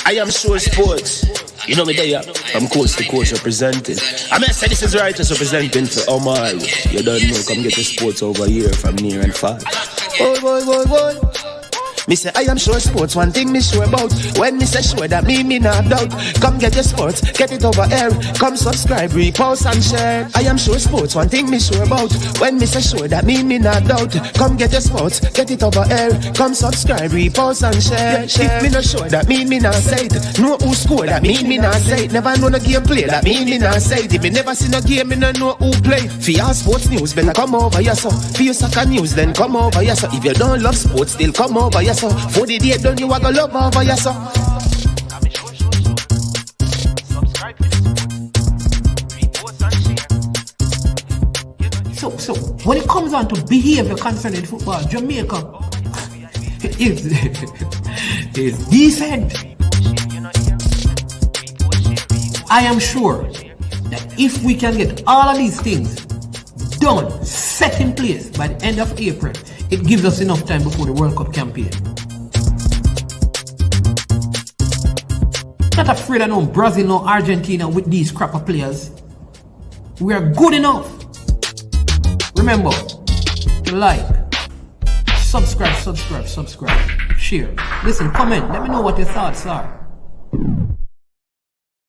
I am sure sports. You know me there, I'm coast to coast representing. I mean, I say this is righteous representing for Omar. You don't know, come get the sports over here from near and far. Boy. Me say I am sure sports, one thing me sure about. When me say sure, that me not doubt. Come get your sports, get it over here. Come subscribe, repost and share. I am sure sports, one thing me sure about. When me say sure, that me not doubt. Come get your sports, get it over here. Come subscribe, repost and share. If me not sure, that me not say it. Know who score, that me not say it. Never know no game play, that me not say it. If me never see no game, me not know who play. For your sports news, better come over here so. For your soccer news, then come over here so. If you don't love sports, still come over here so. For the day done, you are gonna love over here so. So when it comes on to behavior concerning football, Jamaica is decent. I am sure that if we can get all of these things done, set in place by the end of April, it gives us enough time before the World Cup campaign. Not afraid of no Brazil, no Argentina with these crap of players. We are good enough. Remember, like, subscribe, share. Listen, comment, let me know what your thoughts are.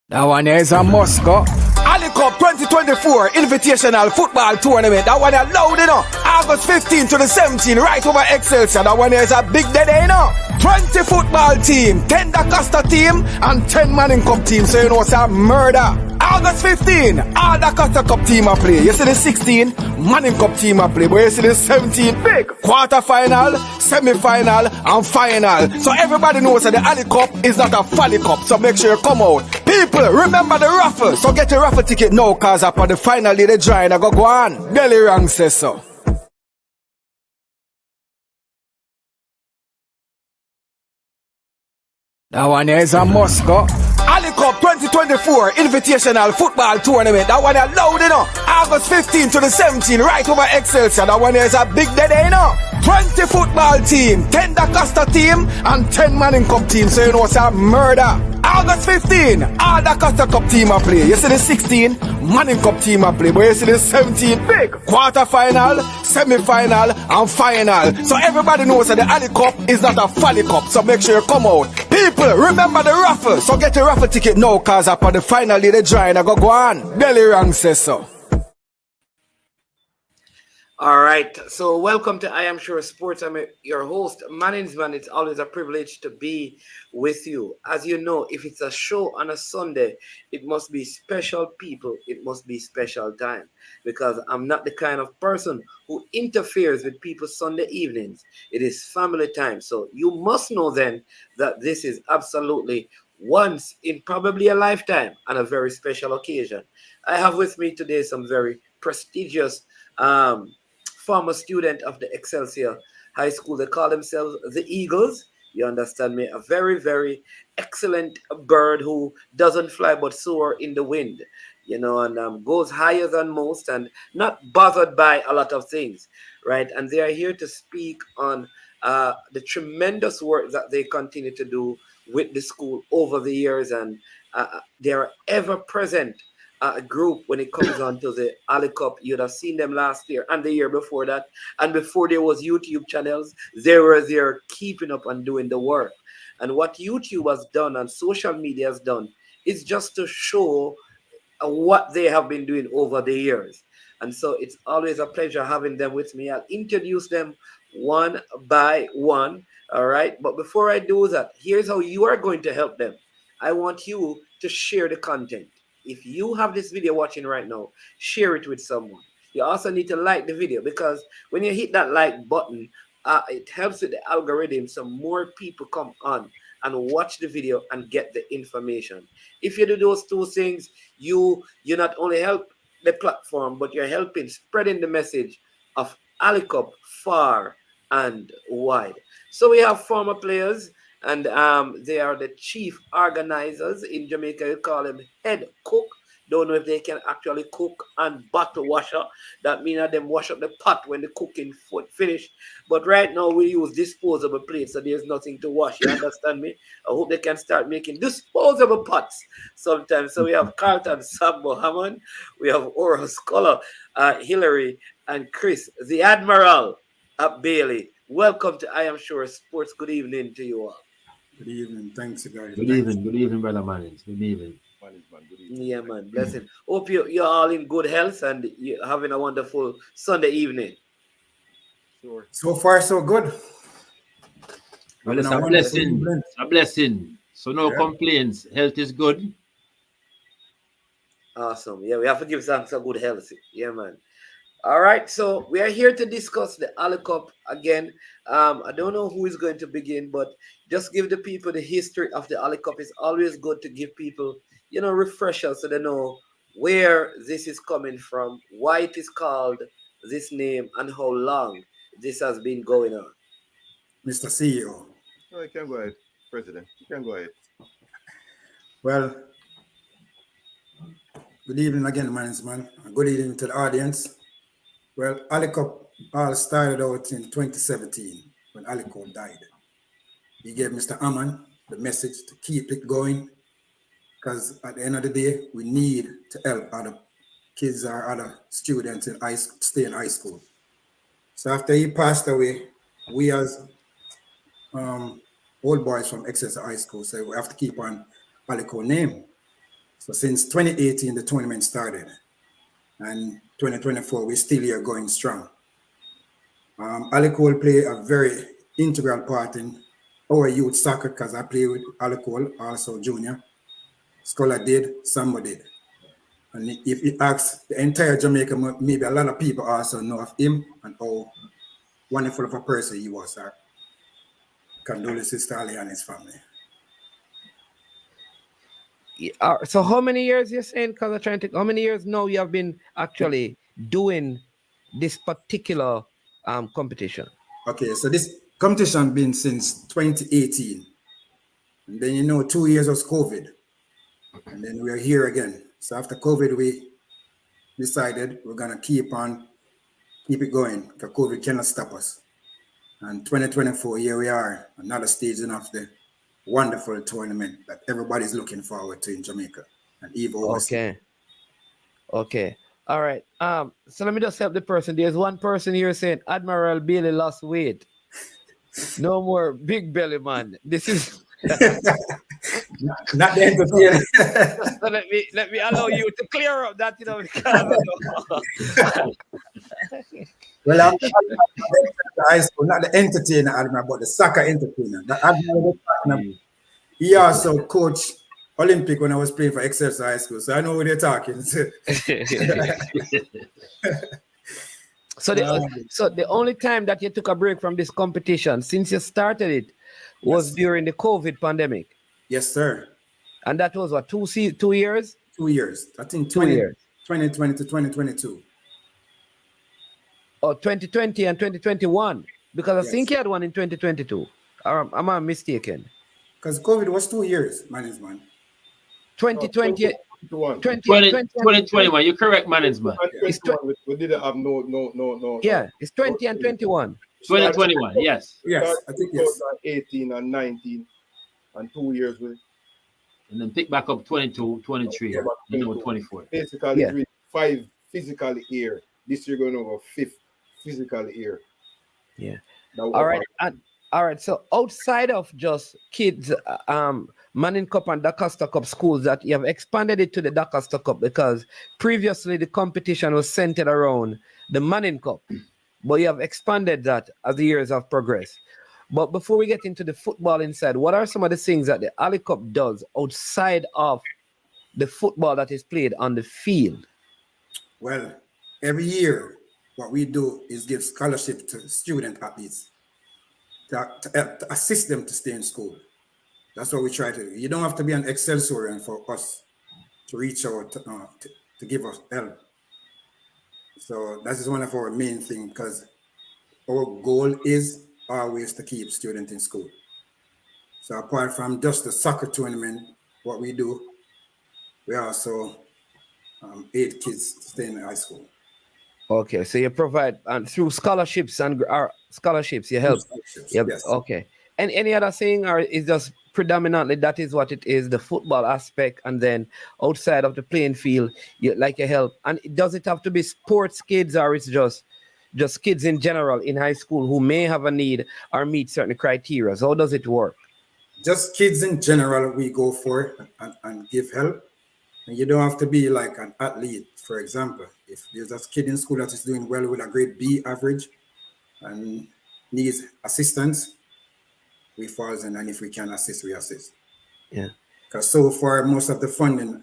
That one here is a Moscow. Alup Cup 2024 Invitational Football Tournament. That one is loud enough. August 15 to the 17th, right over Excelsior. That one here is a big day, you know. 20 football team, 10 Dasta team, and 10 Manning Cup team. So you know it's a murder. August 15, all the Dasta Cup team a play. You see the 16, Manning Cup team a play. But you see the 17, big quarter-final, semi-final, and final. So everybody knows that the Alup Cup is not a Folly Cup. So make sure you come out. People, remember the raffle. So get your raffle ticket now, cause upon the final day, the drawing I go on. Belly Rang says so. That one here is a Moscow. Alup Cup 2024 Invitational Football Tournament. That one is loud enough. August 15 to the 17th, right over Excelsior. That one is a big day, you know. 20 football team, 10 Dasta team, and 10 Manning Cup team. So you know it's a murder. August 15, all the Dasta Cup team a play. You see the 16, Manning Cup team a play. But you see the 17, big quarter-final, semi-final, and final. So everybody knows that the Alup Cup is not a Folly Cup. So make sure you come out. People, remember the raffle. So get your raffle ticket now, cause upon the final day, the drawing I go on. Belly Rang says so. All right, so welcome to I Am Sure Sports. I'm your host, Manningsman. It's always a privilege to be with you. As you know, if it's a show on a Sunday, it must be special people. It must be special time, because I'm not the kind of person who interferes with people's Sunday evenings. It is family time. So you must know then that this is absolutely once in probably a lifetime and a very special occasion. I have with me today some very prestigious former student of the Excelsior High School. They call themselves the Eagles. You understand me? A very, very excellent bird who doesn't fly but soar in the wind, you know, and goes higher than most and not bothered by a lot of things, right? And they are here to speak on the tremendous work that they continue to do with the school over the years, and they are ever present group when it comes on to the Alup Cup. You'd have seen them last year and the year before that, and before there was YouTube channels, they were there keeping up and doing the work. And what YouTube has done and social media has done is just to show what they have been doing over the years. And so it's always a pleasure having them with me. I'll introduce them one by one, all right? But before I do that, here's how you are going to help them. I want you to share the content. If you have this video watching right now, share it with someone. You also need to like the video, because when you hit that like button, it helps with the algorithm, so more people come on and watch the video and get the information. If you do those two things, you not only help the platform, but you're helping spreading the message of Alup Cup far and wide. So we have former players, and they are the chief organizers in Jamaica. You call them head cook. Don't know if they can actually cook and bottle washer. That means that them wash up the pot when the cooking food finish. But right now we use disposable plates, so there's nothing to wash. You understand me? I hope they can start making disposable pots sometimes. So we have Carlton Sambo Hammond, we have Ora Scholar, Hillary, and Chris, the Admiral at Bailey. Welcome to I Am Sure Sports. Good evening to you all. Good evening. Thanks, guys. Good Thanks. evening, brother Mannings. Good evening. Yeah, man. Blessing. Hope you're all in good health and you're having a wonderful Sunday evening. Sure. So far, so good. Well, it's Having a wonderful blessing. evening. It's a blessing. So no Yeah. complaints. Health is good. Awesome. Yeah, we have to give thanks for good health. Yeah, man. All right, so we are here to discuss the Alup Cup again. I don't know who is going to begin, but just give the people the history of the Alup Cup. It's always good to give people, refreshers so they know where this is coming from, why it is called this name, and how long this has been going on. Mr. CEO. No, you can go ahead, President. You can go ahead. Well, good evening again, man. Good evening to the audience. Well, Alup Cup all started out in 2017 when Alup Cup died. He gave Mr. Aman the message to keep it going because at the end of the day, we need to help other kids or other students in stay in high school. So after he passed away, we as old boys from Exeter High School said we have to keep on Alup Cup name. So since 2018, the tournament started. And 2024, we're still here going strong. Alup will play a very integral part in our youth soccer because I play with Alup, also junior. Scholar did, Samba did. And if you ask the entire Jamaica, maybe a lot of people also know of him and how wonderful of a person he was. Condolences to Ali and his family. So how many years you're saying? Because I'm trying to. How many years now you have been actually doing this particular competition? Okay, so this competition been since 2018. And then 2 years was COVID. And then we're here again. So after COVID, we decided we're gonna keep it going because COVID cannot stop us. And 2024, here we are, another stage of the wonderful tournament that everybody's looking forward to in Jamaica and Eve overseas. Okay. All right. So let me just help the person. There's one person here saying Admiral Bailey lost weight. No more big belly man. This is Not the entertainer. so let me allow you to clear up that, because Well, I'm the high school, not the entertainer, Admiral, but the soccer entertainer. The Admiral, he also coached Olympic when I was playing for Exeter High School, so I know what they're talking. So the only time that you took a break from this competition since you started it was during the COVID pandemic. Yes, sir. And that was what, 2 years? 2 years. I think 2 years. 2020 to 2022. Or 2020 and 2021. Because I Yes. think you had one in 2022. Or am I mistaken? Because COVID was 2 years, man. 2020, 21. 2021. You're correct, Mannings, man. It's 21, we didn't have no. yeah, it's 20 and 21. 2021. Yes. Yes, I think yes. 18 and 19 and 2 years with And then pick back up 22, 23, 24. basically Yeah. 5 physical year. This year going over 5th physical year. Yeah. Now, All right. So outside of just kids, Manning Cup and Dasta Cup schools, that you have expanded it to the Dasta Cup because previously the competition was centered around the Manning Cup, but you have expanded that as the years have progressed. But before we get into the football inside, what are some of the things that the Alup Cup does outside of the football that is played on the field? Well, every year, what we do is give scholarship to student athletes to assist them to stay in school. That's what we try to do. You don't have to be an Excelsior for us to reach out to give us help. So that is one of our main things because our goal is always to keep students in school. So apart from just the soccer tournament, what we do, we also 8 kids staying in high school. Okay, so you provide through scholarships and scholarships, you help. Scholarships, Yep. yes. Okay. And any other thing, or is just predominantly that is what it is, the football aspect, and then outside of the playing field, you help. And does it have to be sports kids, or it's just kids in general in high school who may have a need or meet certain criteria? How does it work? Just kids in general, we go for and give help. And you don't have to be like an athlete. For example, if there's a kid in school that is doing well with a grade B average and needs assistance, we falls in, and if we can assist, we assist. Yeah. Because so far, most of the funding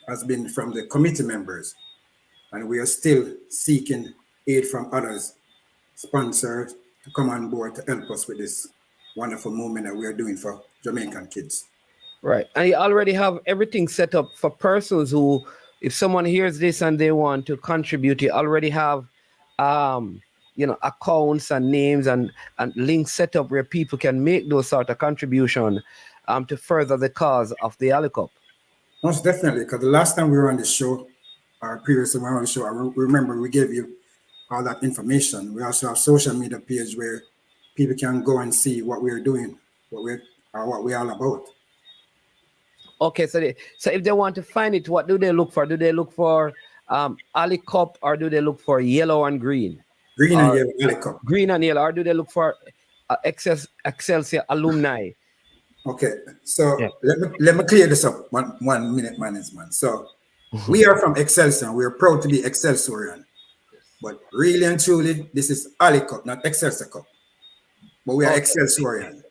has been from the committee members, and we are still seeking aid from others, sponsors, to come on board to help us with this wonderful movement that we are doing for Jamaican kids. Right. And you already have everything set up for persons who, if someone hears this and they want to contribute, you already have, accounts and names and links set up where people can make those sort of contribution to further the cause of the Alup Cup. Most definitely, because the last time we were on the show, or previously when we were on the show, I remember we gave you all that information. We also have social media page where people can go and see what we're doing, what we're all about. Okay, so if they want to find it, what do they look for? Do they look for Alup Cup, or do they look for yellow and green? Green and yellow Alup Cup. Green and yellow, or do they look for Excelsior alumni? Okay, so Yeah. let me clear this up 1 minute, management. So we are from Excelsior. We are proud to be Excelsiorian. But really and truly, this is Alup Cup, not Excelsior Cup. But we are Excelsiorian.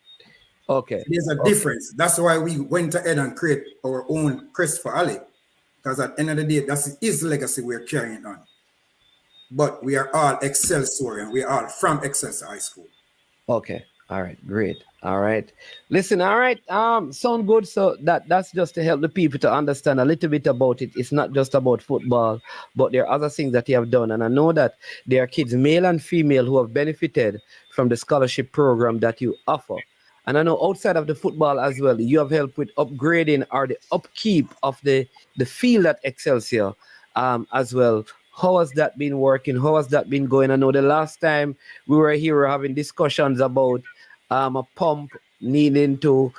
Okay. There's a difference. That's why we went ahead and create our own crest for Alup. Because at the end of the day, that's his legacy we're carrying on. But we are all Excelsiorian. We are all from Excelsior High School. Okay. All right. Great. All right. Listen. All right. Sound good. So that's just to help the people to understand a little bit about it. It's not just about football, but there are other things that you have done. And I know that there are kids, male and female, who have benefited from the scholarship program that you offer. And I know outside of the football as well, you have helped with upgrading or the upkeep of the field at Excelsior as well. How has that been working? How has that been going? I know the last time we were here, we were having discussions about a pump needing to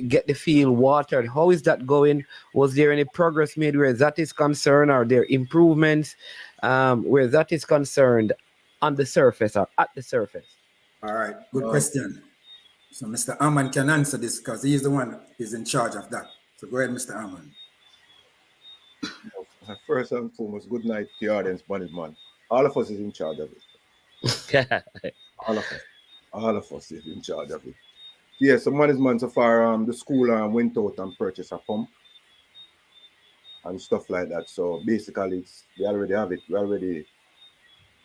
get the field watered. How is that going? Was there any progress made where that is concerned? Are there improvements where that is concerned on the surface or at the surface? All right, good question. So Mr. Amman can answer this because he's the one who's in charge of that. So go ahead, Mr. Amman. First and foremost, good night to the audience, man. All of us is in charge of it. All of us is in charge of it. Yeah, so management so far, the school went out and purchased a pump and stuff like that. So basically, we already have it. We already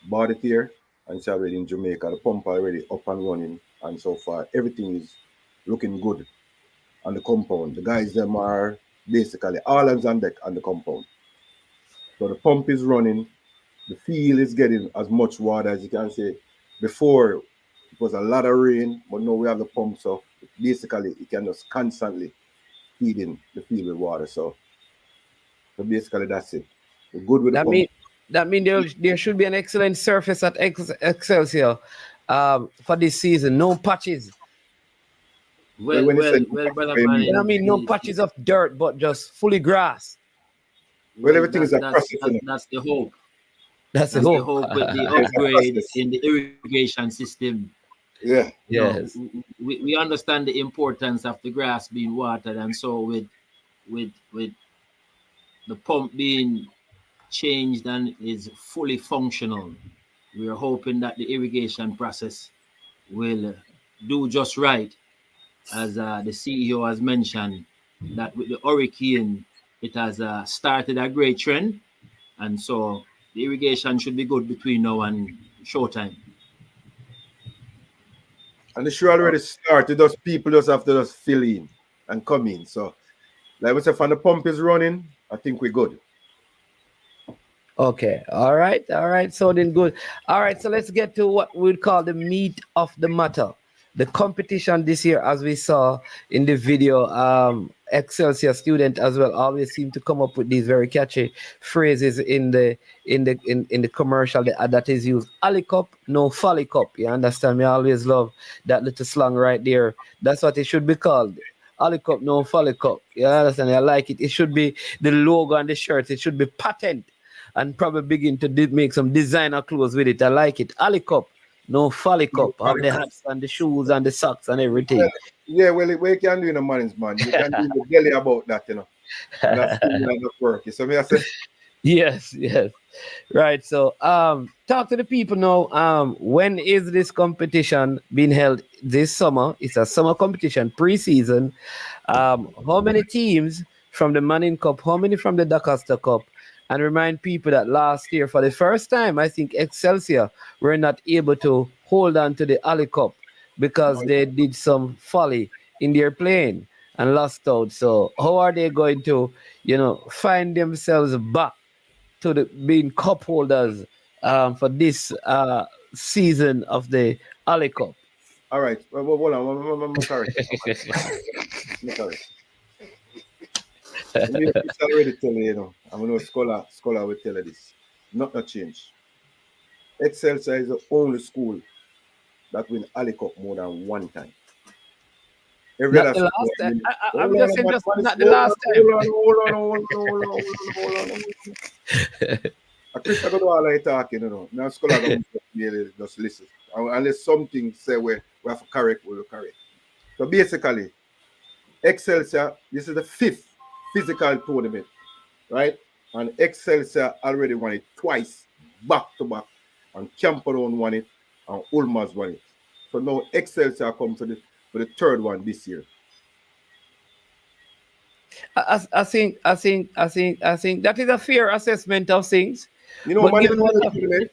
bought it here, and it's already in Jamaica. The pump already up and running, and so far everything is looking good on the compound. The guys them are basically all hands on deck on the compound. So the pump is running. The field is getting as much water as you can say. Before it was a lot of rain, but now we have the pump, so basically it can just constantly feeding the field with water. So basically that's it. We're good with the pump. That means there should be an excellent surface at Excelsior for this season. No patches. Well, brother man. I mean, no patches of dirt, but just fully grass. Well, everything is a process. That's the hope. That's the hope. With the upgrade in the irrigation system. Yeah. Yes. We understand the importance of the grass being watered, and so with the pump being changed and is fully functional, we are hoping that the irrigation process will do just right, as the CEO has mentioned, that with the hurricane, it has started a great trend, and so the irrigation should be good between now and showtime. And the show already started. Those people just have to just fill in and come in. So, like we said, when the pump is running, I think we're good. Okay. All right. So then good. All right. So let's get to what we'd call the meat of the matter. The competition this year, as we saw in the video, Excelsior student as well always seem to come up with these very catchy phrases in the commercial that is used. Ali Cup, no Folly Cup. You understand me? I always love that little slang right there. That's what it should be called. Ali Cup, no Folly Cup. You understand? I like it. It should be the logo on the shirt. It should be patent and probably begin to make some designer clothes with it. I like it. Ali Cup, no Folly Cup. Have the hats and the shoes and the socks and everything. Yeah, well, we can do in the mornings, man. You can do the belly about that, you know. And that's not work. So me I say, Yes. Right. So talk to the people now. When is this competition being held this summer? It's a summer competition, pre-season. How many teams from the Manning Cup, how many from the Dasta Cup? And remind people that last year, for the first time, I think Excelsior were not able to hold on to the Ali Cup because they did some folly in their playing and lost out. So how are they going to, find themselves back to the being cup holders for this season of the Ali Cup? all right, well, hold on, I'm sorry. I'm sorry. It's already tell you, I'm a scholar will tell you this. Not a change. Excelsior is the only school that win Ali Cup more than one time. Every Not other the school last time. win it. I'm just saying, just not the last time. Hold on. I Chris, I don't know all I talking, Now scholar don't really just listen. Unless something say we have to correct, we'll correct. So basically, Excelsior, this is the 5th physical tournament, right? And Excelsior already won it twice, back to back, and Camperdown won it, and Ulmas won it. So now Excelsior come for the third one this year. I think that is a fair assessment of things. You know, But man, given what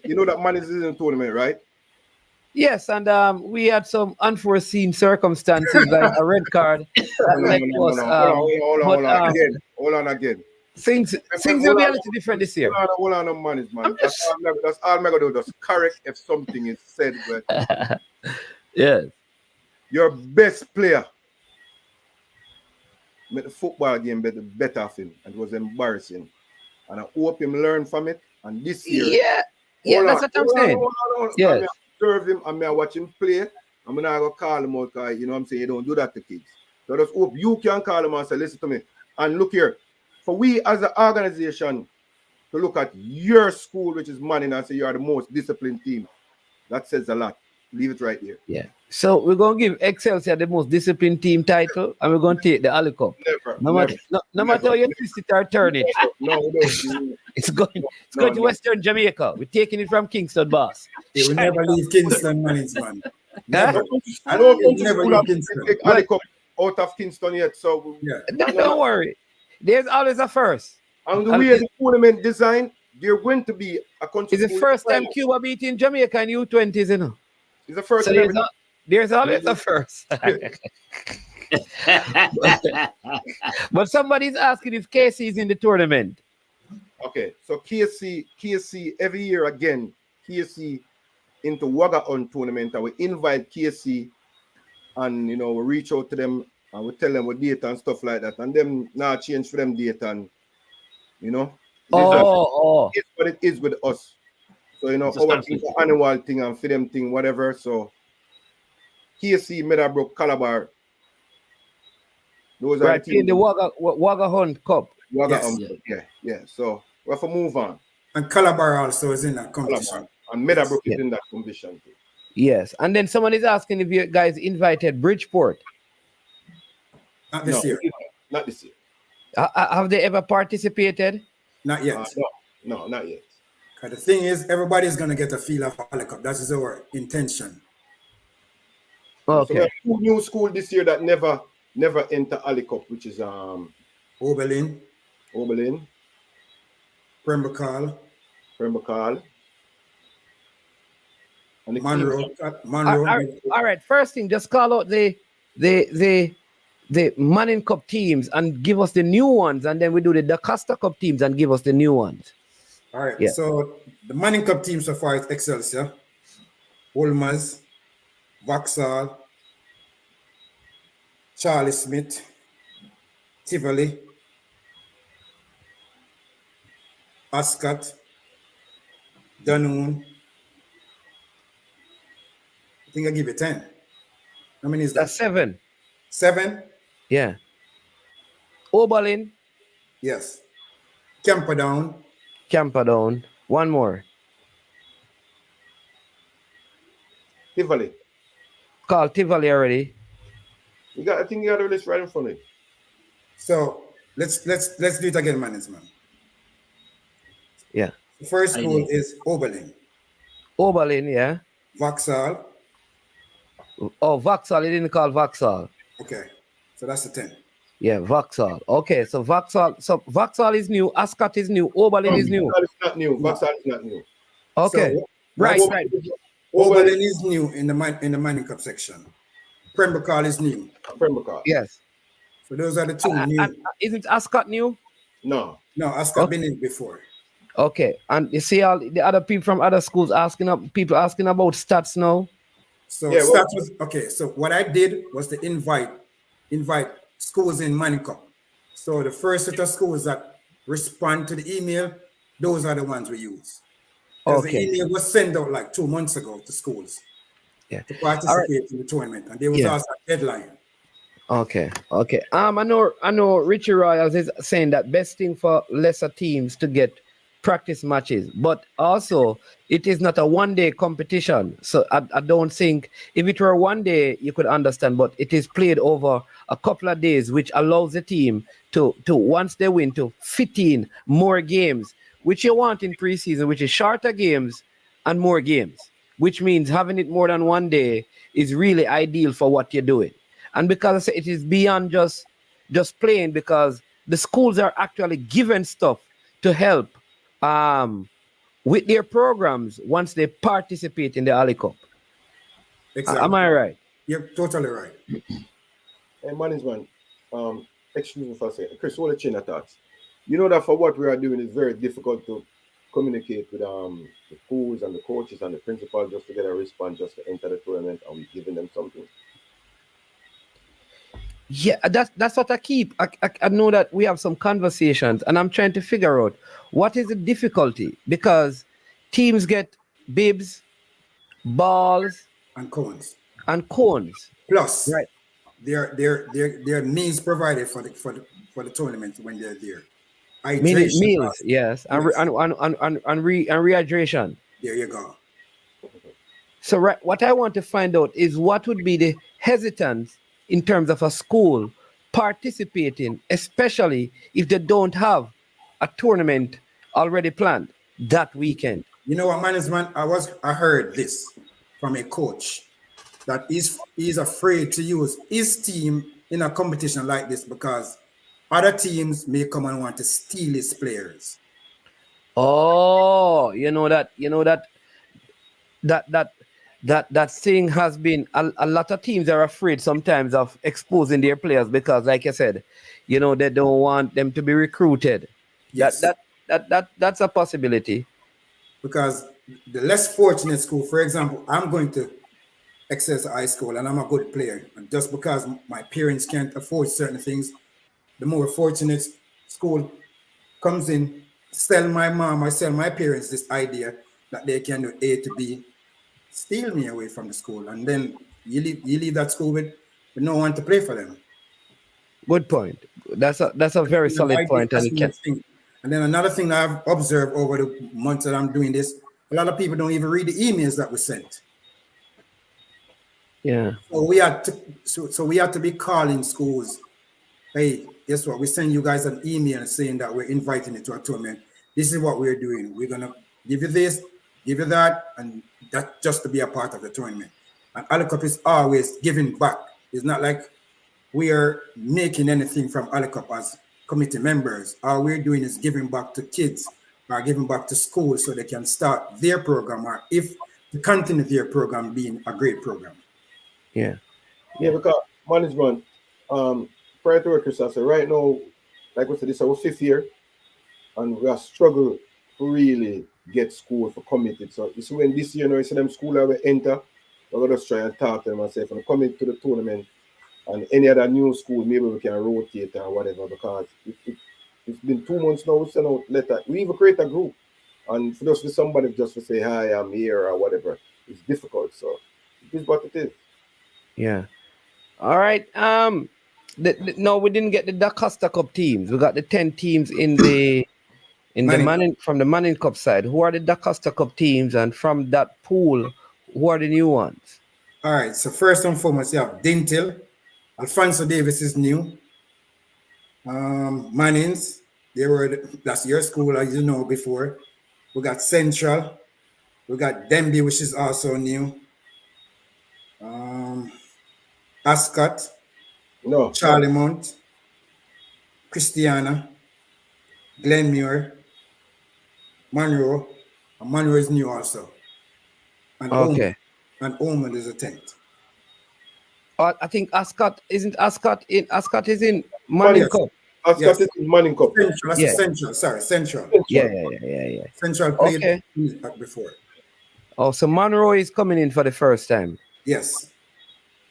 you know that man is in the tournament, right? Yes, and we had some unforeseen circumstances like a red card that led to us. Hold on again. Things will be a little different this year. Hold on, man. That's all I'm gonna do. Just correct if something is said. But Yes. your best player made the football game better of him, and it was embarrassing. And I hope him learn from it. And this year, That's what I'm saying. Yeah. I observe him, and I watch him play. I'm gonna go call him out, because you know what I'm saying, you don't do that to kids. So I just hope you can call him and say, listen to me. And look here, for we as an organization to look at your school, which is Manning, and say you are the most disciplined team, that says a lot. Leave it right here. Yeah. So we're gonna give Excelsior the most disciplined team title, and we're gonna take the Ali Cup. No matter how you twist it or turn it. No, It's going to Western Jamaica. We're taking it from Kingston, boss. They will never leave Kingston, man. Never. I don't think never we leave have to Kingston. take Ali Cup out of Kingston yet. So Yeah. Don't worry. There's always a first. and the way the tournament design, they're going to be a country. It's the first time Cuba beating Jamaica in U20s, It's the first So time. there's always a first. But somebody's asking if KC is in the tournament. Okay, so KC every year again, KC into Wagaon tournament, and we invite KC, and we reach out to them and we tell them what date and stuff like that, and them now change for them date, and it's what it is with us. So our thing, annual thing and for them thing, whatever. So KC, Meadowbrook, Calabar. Those Right, are the in the Wagahunt Cup. Yeah. So we have to move on. And Calabar also is in that competition. And Meadowbrook is in that competition too. Yes, and then someone is asking if you guys invited Bridgeport. Not this year. Not this year. Have they ever participated? Not yet. No, not yet. The thing is, everybody's going to get a feel of Ali Cup. That is our intention. Okay. So we have 2 new schools this year that never enter Ali Cup, which is Oberlin, Pembroke, and Monroe. All right. First thing, just call out the Manning Cup teams and give us the new ones, and then we do the Dasta Cup teams and give us the new ones. All right. Yeah. So the Manning Cup team so far is Excelsior, Ulmas, Vauxhall, Charlie Smith, Tivoli, Ascot, Dunoon. I think I give you 10. How many is that? That's 7. 7? Yeah. Oberlin, Yes. Camperdown, Camperdown. One more. Tivoli. Called Tivoli already. I think you got the list right in front of you. So let's do it again, management. Yeah. The first I school did. is Oberlin, Oberlin, yeah. Vauxhall. Oh, Vauxhall. He didn't call Vauxhall. Okay, so that's the 10. Yeah, Vauxhall. Okay, so Vauxhall is new. Ascot is new. Oberlin is new. Vauxhall is not new. Vauxhall is not new. Okay. So Right, what's- right. Oberlin is new in the Manning Cup section. Pembroke is new. Pembroke. Yes. So those are the two new. And isn't Ascot new? No. No, Ascot been in before. Okay. And you see all the other people from other schools asking about stats now. So Yeah, well- stats was okay. So what I did was to invite schools in Manning Cup. So the first set of schools that respond to the email, those are the ones we use. Because the Okay. email was sent out like 2 months ago to schools Yeah. to participate in the tournament, and there was Yeah. also a deadline. Okay. I know Richie Royals is saying that best thing for lesser teams to get practice matches, but also it is not a one-day competition. So I don't think if it were one day you could understand, but it is played over a couple of days, which allows the team to once they win to fit in more games, which you want in preseason, which is shorter games and more games, which means having it more than one day is really ideal for what you're doing. And because it is beyond just playing, because the schools are actually given stuff to help with their programs once they participate in the Alup Cup. Exactly. Am I right? You're totally right. Hey, management, excuse me for a second. Chris, what a chain of thoughts. You know that for what we are doing, it's very difficult to communicate with the schools and the coaches and the principal just to get a response, just to enter the tournament, and we're giving them something. Yeah, that's what I keep. I know that we have some conversations, and I'm trying to figure out what is the difficulty, because teams get bibs, balls, And cones. and cones. Plus, Right. their means provided for the tournament when they're there. Meals, Hydration. yes, and rehydration. There you go. So right, what I want to find out is what would be the hesitance in terms of a school participating, especially if they don't have a tournament already planned that weekend. You know what, management? I heard this from a coach that he's afraid to use his team in a competition like this because other teams may come and want to steal his players. Oh, that thing has been a lot of teams are afraid sometimes of exposing their players because, like I said, they don't want them to be recruited. Yes. That's a possibility. Because the less fortunate school, for example, I'm going to Excelsior High School and I'm a good player. And just because my parents can't afford certain things, the more fortunate school comes in, sell my mom or sell my parents this idea that they can do A to B, steal me away from the school. And then you leave that school with no one to play for them. Good point. That's a very solid point. And then another thing I've observed over the months that I'm doing this, a lot of people don't even read the emails that were sent. Yeah. So we had to be calling schools. Hey, guess what? We send you guys an email saying that we're inviting you to a tournament. This is what we're doing. We're gonna give you this, give you that, and that just to be a part of the tournament. And Alup Cup is always giving back. It's not like we are making anything from Alup Cup as committee members. All we're doing is giving back to kids or giving back to schools so they can start their program or if to continue their program being a great program. Yeah. Yeah, because management, prior to what Chris said, right now, like we said, this is our 5th year, and we are struggling to really get school for committed. So this when this year, you see them school I will enter, we're going to try and talk to them and say, if I'm coming to the tournament, And any other new school, maybe we can rotate or whatever, because it's been 2 months now. We send out letter. We even create a group, and for just for somebody just to say hi, I'm here or whatever, it's difficult. So it is what it is. Yeah. All right. No, we didn't get the Dasta Cup teams. We got the 10 teams in the from the Manning Cup side. Who are the Dasta Cup teams? And from that pool, who are the new ones? All right. So first and foremost, you have Dintil. Alfonso Davis is new. Mannings, that's your school, as you know before. We got Central. We got Denby, which is also new. Ascot. No. Charlemont. Christiana. Glenmuir. Monroe. And Monroe is new also. And Okay. Ormond is a 10th. I think Ascot is in Manning Cup. Ascot is in Manning Cup. Central. Sorry, Central. Yeah. Central played before. Oh, so Monroe is coming in for the first time. Yes.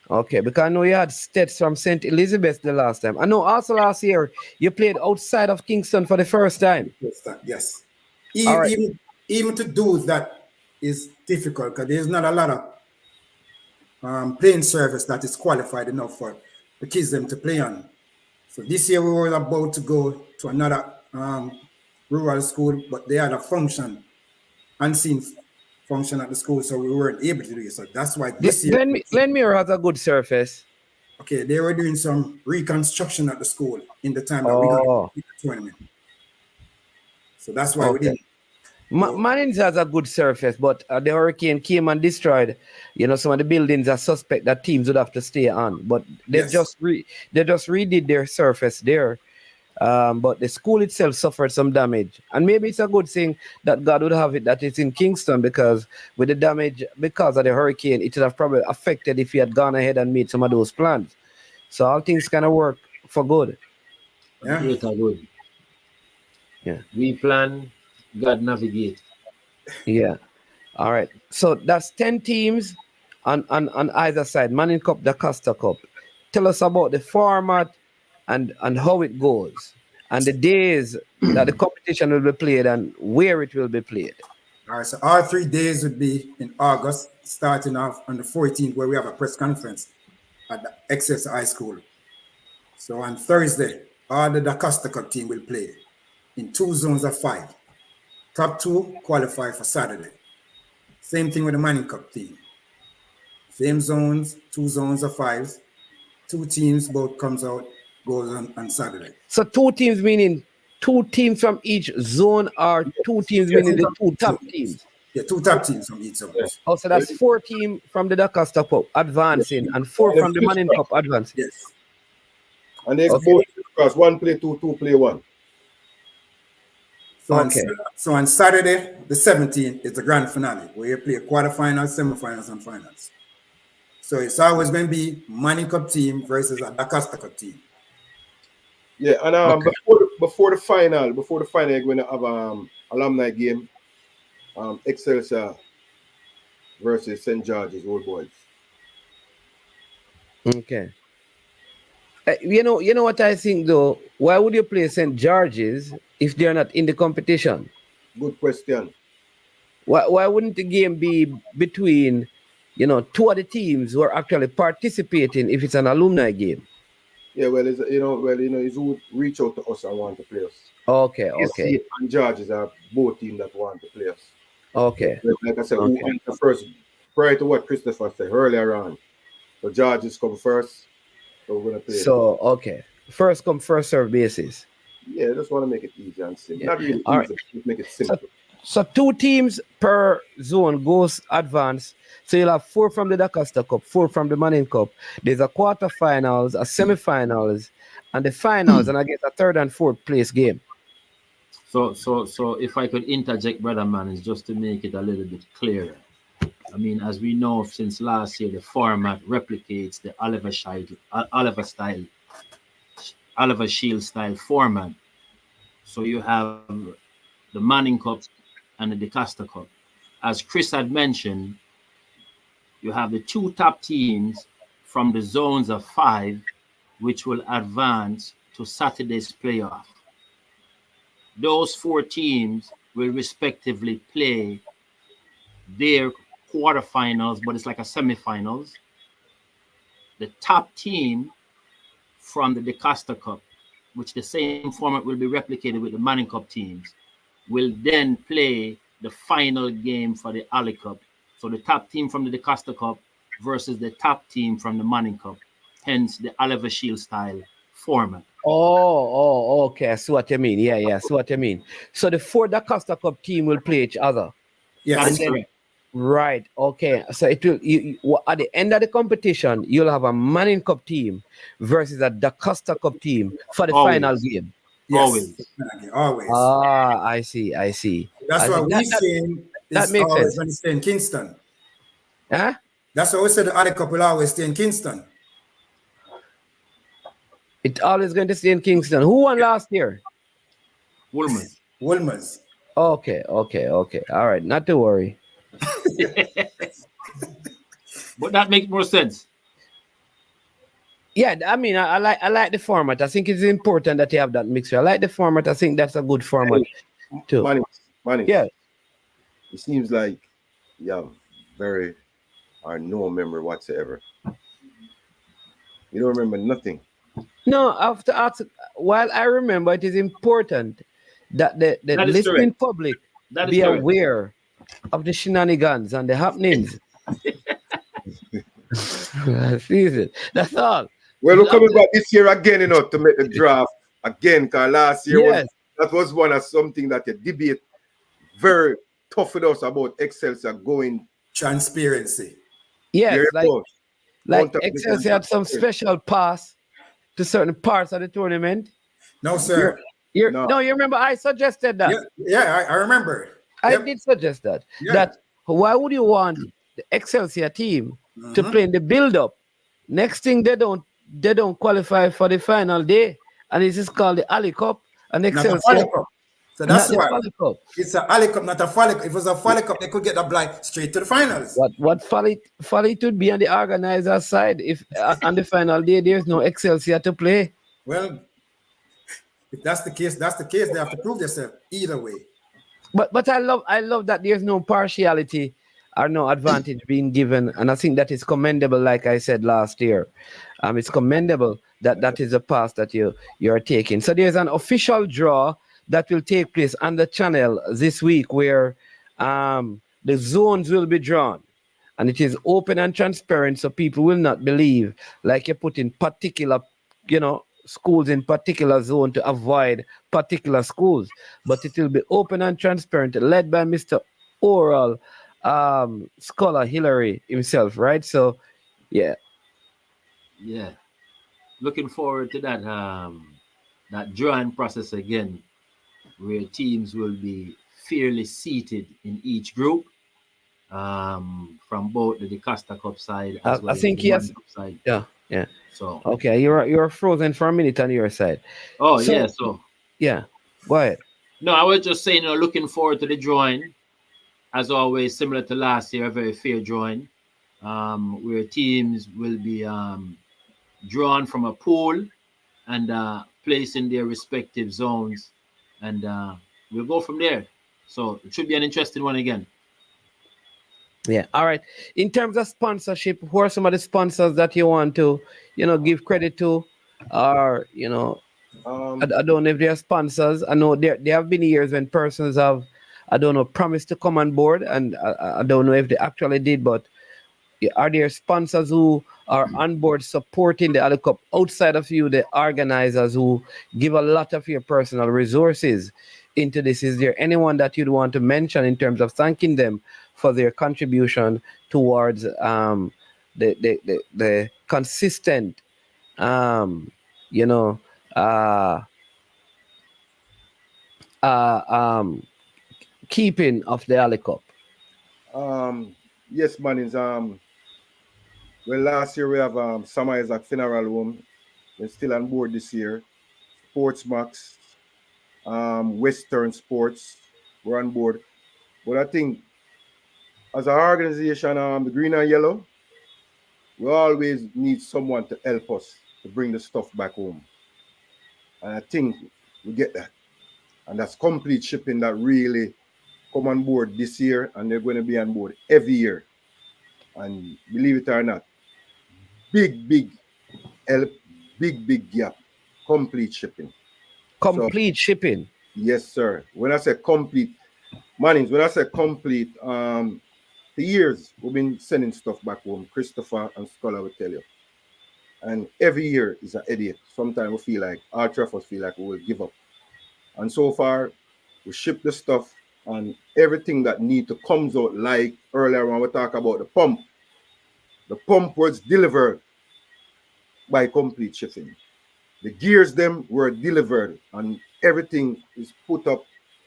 Okay, because I know you had Stets from St. Elizabeth the last time. I know also last year you played outside of Kingston for the first time. Yes. Even to do that is difficult because there's not a lot of playing service that is qualified enough for the kids them to play on. So this year we were about to go to another rural school, but they had a unseen function at the school, so we weren't able to do it. So that's why this year Glenmuir has a good surface. Okay, they were doing some reconstruction at the school in the time that we got the tournament. So that's why we didn't. Mannings has a good surface, but the hurricane came and destroyed, some of the buildings are suspect that teams would have to stay on. But they just redid their surface there. But the school itself suffered some damage. And maybe it's a good thing that God would have it that it's in Kingston, because with the damage because of the hurricane, it would have probably affected if he had gone ahead and made some of those plans. So all things kind of work for good. Yeah. Good. Yeah. We plan, God navigate. Yeah. All right. So that's 10 teams on either side. Manning Cup, the Dasta Cup. Tell us about the format and how it goes, and the days that the competition will be played and where it will be played. All right. So our 3 days would be in August, starting off on the 14th, where we have a press conference at the Excelsior High School. So on Thursday, all the Dasta Cup team will play in 2 zones of 5. Top 2 qualify for Saturday. Same thing with the Manning Cup team. Same zones, 2 zones of 5s. 2 teams both goes on Saturday. So 2 teams meaning 2 teams from each zone, or 2 teams meaning the 2 top teams? Yeah, 2 top teams from each zone. Oh, so that's 4 teams from the Dasta Cup advancing and 4 from the Manning Cup advancing. Yes. And they both cross, 1 play 2, 2 play 1. So on Saturday, the 17th, it's the grand finale, where you play quarterfinals, semifinals, and finals. So it's always going to be Manning Cup team versus a Dasta Cup team. Yeah, and before the final, you're going to have alumni game, Excelsior versus St. George's Old Boys. Okay. You know what I think though? Why would you play St. George's if they're not in the competition? Good question. Why wouldn't the game be between, 2 of the teams who are actually participating if it's an alumni game? Yeah, well, it's who reach out to us and want to play us. Okay. And Georges are both teams that want to play us. Okay. Like I said, who went first, prior to what Christopher said earlier on. So Georges come first. So we're gonna play. So okay, first come first serve basis. Yeah, I just want to make it easy and simple. Yeah. Not really All easy, just make it simple. So 2 teams per zone goes advance. So you'll have 4 from the Dasta Cup, 4 from the Manning Cup. There's a quarterfinals, a semifinals, and the finals, and I guess a 3rd and 4th place game. So if I could interject, Brother Man, is just to make it a little bit clearer. I mean, as we know since last year, the format replicates the Oliver Shield style format. So you have the Manning Cup and the Dasta Cup. As Chris had mentioned, you have the 2 top teams from the zones of 5, which will advance to Saturday's playoff. Those 4 teams will respectively play their quarterfinals, but it's like a semifinals. The top team from the DeCosta Cup, which the same format will be replicated with the Manning Cup teams, will then play the final game for the Alup Cup. So the top team from the DeCosta Cup versus the top team from the Manning Cup, hence the Oliver Shield style format. Okay. I see what you mean. Yeah, I see what you mean. So the 4 DaCosta Cup team will play each other. Yes. That is correct. Right. Okay. So it will at the end of the competition, you'll have a Manning Cup team versus a DaCosta Cup team for the final game. Yes. Always. I see. That's why we saying that it's makes always sense. going to stay in Kingston. Huh? That's why we said the Alup Cup will always stay in Kingston. It's always going to stay in Kingston. Who won last year? Wolmer's. Okay. All right. Not to worry. But that makes more sense. Yeah, I mean, I like the format. I think it's important that you have that mixture. I like the format. I think that's a good format too. Money. Yeah. It seems like you have very or no memory whatsoever. You don't remember nothing. No, after while I remember, it is important that the listening public be aware of the shenanigans and the happenings. That's all. Well, we're coming back this year again, to make the draft again, because last year that was one of something that the debate very tough with us about Excelsior going. Transparency. Yes, like Excelsior had some special pass to certain parts of the tournament. No, sir. No, you remember I suggested that. Yeah, I remember. I did suggest that. Yeah. That why would you want the Excelsior team to play in the build-up? Next thing they don't qualify for the final day, and this is called the Alup Cup and Excelsior. So that's why it's an Alup Cup, not a Folly Cup. If it was a Folly Cup, they could get applied straight to the finals. What Folly would be on the organizer side if on the final day there's no Excelsior to play? Well, if that's the case, they have to prove themselves either way. But I love that there's no partiality or no advantage being given, and I think that is commendable. Like I said last year, it's commendable that is a path that you're taking. So there's an official draw that will take place on the channel this week, where the zones will be drawn, and it is open and transparent, so people will not believe like you put in particular, schools in particular zone to avoid particular schools, but it will be open and transparent, led by Mr. Oral Scholar Hillary himself, right? So yeah, looking forward to that that drawing process again, where teams will be fairly seated in each group, from both the DaCosta Cup side as well as the Manning Cup side. Yeah. So okay, you're frozen for a minute on your side. Go ahead. No, I was just saying, looking forward to the drawing. As always, similar to last year, a very fair drawing, where teams will be drawn from a pool and placed in their respective zones, and we'll go from there. So it should be an interesting one again. Yeah. All right. In terms of sponsorship, who are some of the sponsors that you want to, give credit to, or I don't know if they are sponsors. I know there have been years when persons have, promised to come on board, and I don't know if they actually did, but are there sponsors who are on board supporting the Alup Cup outside of you, the organizers who give a lot of your personal resources into this? Is there anyone that you'd want to mention in terms of thanking them for their contribution towards the consistent keeping of the Alup Cup? Yes, man. Well, last year we have Sam Isaac Funeral Home. We're still on board this year. Sportsmax, Western Sports, we're on board. But I think as an organization, the Green and Yellow, we always need someone to help us to bring the stuff back home. And I think we get that. And that's complete shipping that really come on board this year, and they're going to be on board every year. And believe it or not, big help, big gap, complete shipping. Complete shipping. Yes, sir. When I say complete, Mannings, when I say complete, for years we've been sending stuff back home. Christopher and Scholar will tell you. And every year is a headache. Sometimes we feel like, our travelers feel like we will give up. And so far, we ship the stuff and everything that need to comes out, like earlier when we talk about the pump. The pump was delivered by complete shipping. The gears them were delivered and everything is put up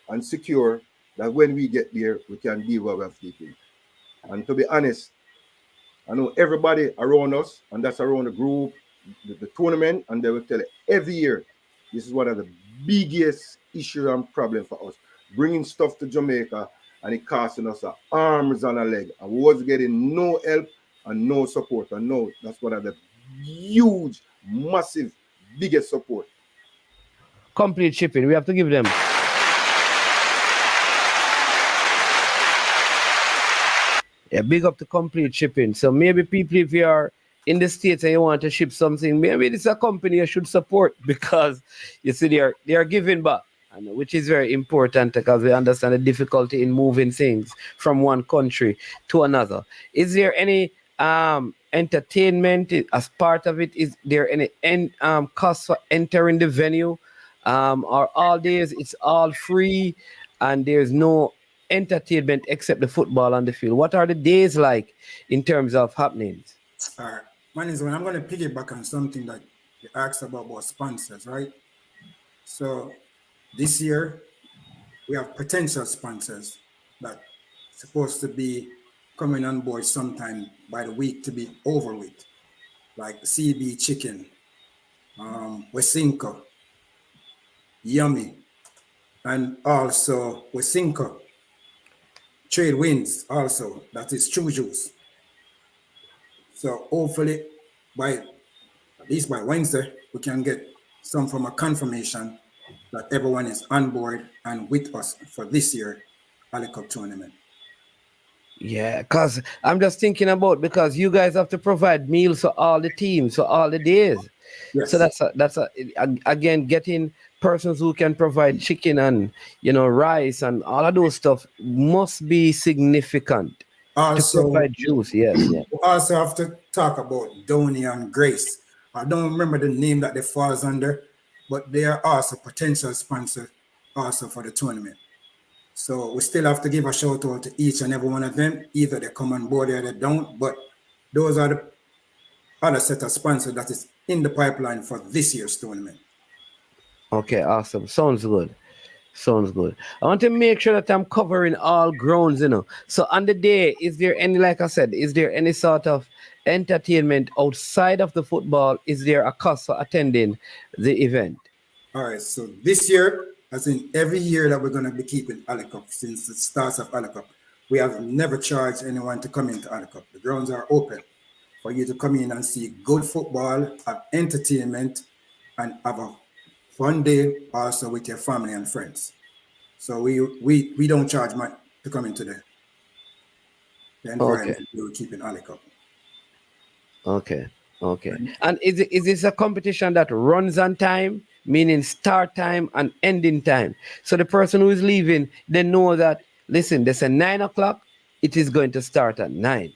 and secure that when we get there, we can deal with what we have to do. And to be honest, I know everybody around us, and that's around the group, the tournament, and they will tell it every year, this is one of the biggest issue and problem for us. Bringing stuff to Jamaica and it costing us arms and a leg. And we was getting no help and no support. And no, that's one of the huge, massive, biggest support. Complete shipping. We have to give them. Yeah, big up to complete shipping. So maybe people, if you are in the States and you want to ship something, maybe this is a company you should support because you see they are giving back, and which is very important because we understand the difficulty in moving things from one country to another. Is there any entertainment as part of it? Is there any cost for entering the venue? Or all days it's all free and there's no entertainment except the football on the field? What are the days like in terms of happenings? All right. When I'm going to piggyback on something that you asked about sponsors, right? So this year, we have potential sponsors that supposed to be coming on board sometime by the week to be over with, like CB Chicken, Wesinko, Yummy, and also Wesinko. Trade Winds also, that is True Juice. So hopefully at least by Wednesday, we can get some form of confirmation that everyone is on board and with us for this year Alup Cup tournament. Yeah, because I'm just thinking about, because you guys have to provide meals for all the teams, for all the days. Yes. So that's again, getting persons who can provide chicken and rice and all of those stuff must be significant. Also, to provide juice, yes. Yeah. We also have to talk about Donny and Grace. I don't remember the name that they falls under, but they are also potential sponsor also for the tournament. So we still have to give a shout out to each and every one of them. Either they come on board or they don't, but those are the other set of sponsors that is in the pipeline for this year's tournament. Okay, awesome. Sounds good. Sounds good. I want to make sure that I'm covering all grounds, So on the day, is there any, like I said, is there any sort of entertainment outside of the football? Is there a cost for attending the event? All right. So this year, as in every year that we're going to be keeping Alup Cup since the start of Alup Cup, we have never charged anyone to come into Alup Cup. The grounds are open for you to come in and see good football, have entertainment, and have a fun day also with your family and friends. So we don't charge money to come into the environment we will keep in Alup Cup. Okay. And is this a competition that runs on time, meaning start time and ending time? So the person who is leaving, they know that, listen, they say 9 o'clock, it is going to start at 9.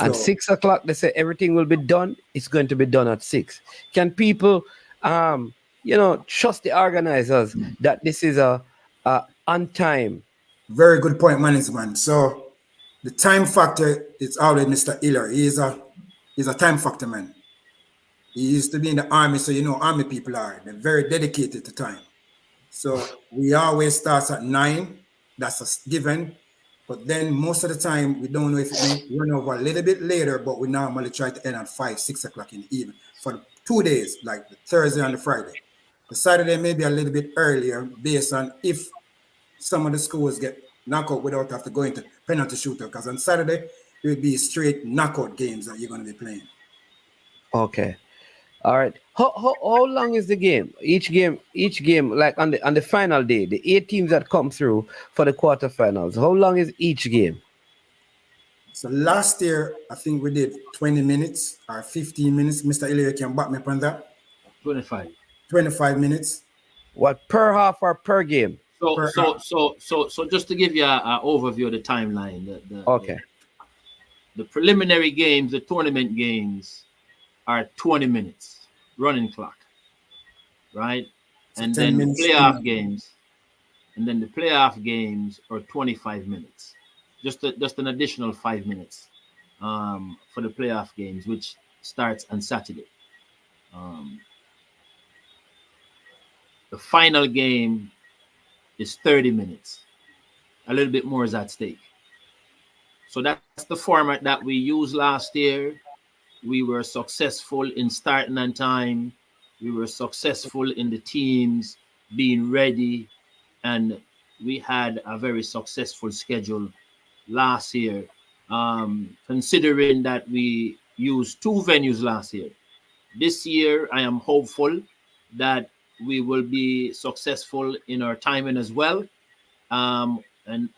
And 6 o'clock, they say everything will be done. It's going to be done at 6. Can people, trust the organizers that this is a on time? Very good point, management. So the time factor is always Mr. Hiller. He's a time factor man. He used to be in the army, so army people are. They're very dedicated to time. So we always start at 9. That's a given. But then most of the time, we don't know if it may run over a little bit later, but we normally try to end at 5, 6 o'clock in the evening for 2 days, like the Thursday and the Friday. The Saturday may be a little bit earlier based on if some of the schools get knockout without have to go into penalty shooter, because on Saturday, it will be straight knockout games that you're going to be playing. Okay. All right. How long is the game? Each game, like on the final day, the 8 teams that come through for the quarterfinals. How long is each game? So last year, I think we did 20 minutes or 15 minutes. Mr. Ilya can back me up on that. 25. 25 minutes What, per half or per game? So per so so so so just to give you an overview of the timeline, Okay. the preliminary games, the tournament games are 20 minutes running clock, right? So And 10 then the minutes playoff in. games, are 25 minutes, just an additional 5 minutes for the playoff games, which starts on Saturday. Um, the final game is 30 minutes. A little bit more is at stake. So that's the format that we used last year. We were successful in starting on time. We were successful in the teams being ready, and we had a very successful schedule last year. Considering that we used two venues last year, this year I am hopeful that we will be successful in our timing as well. And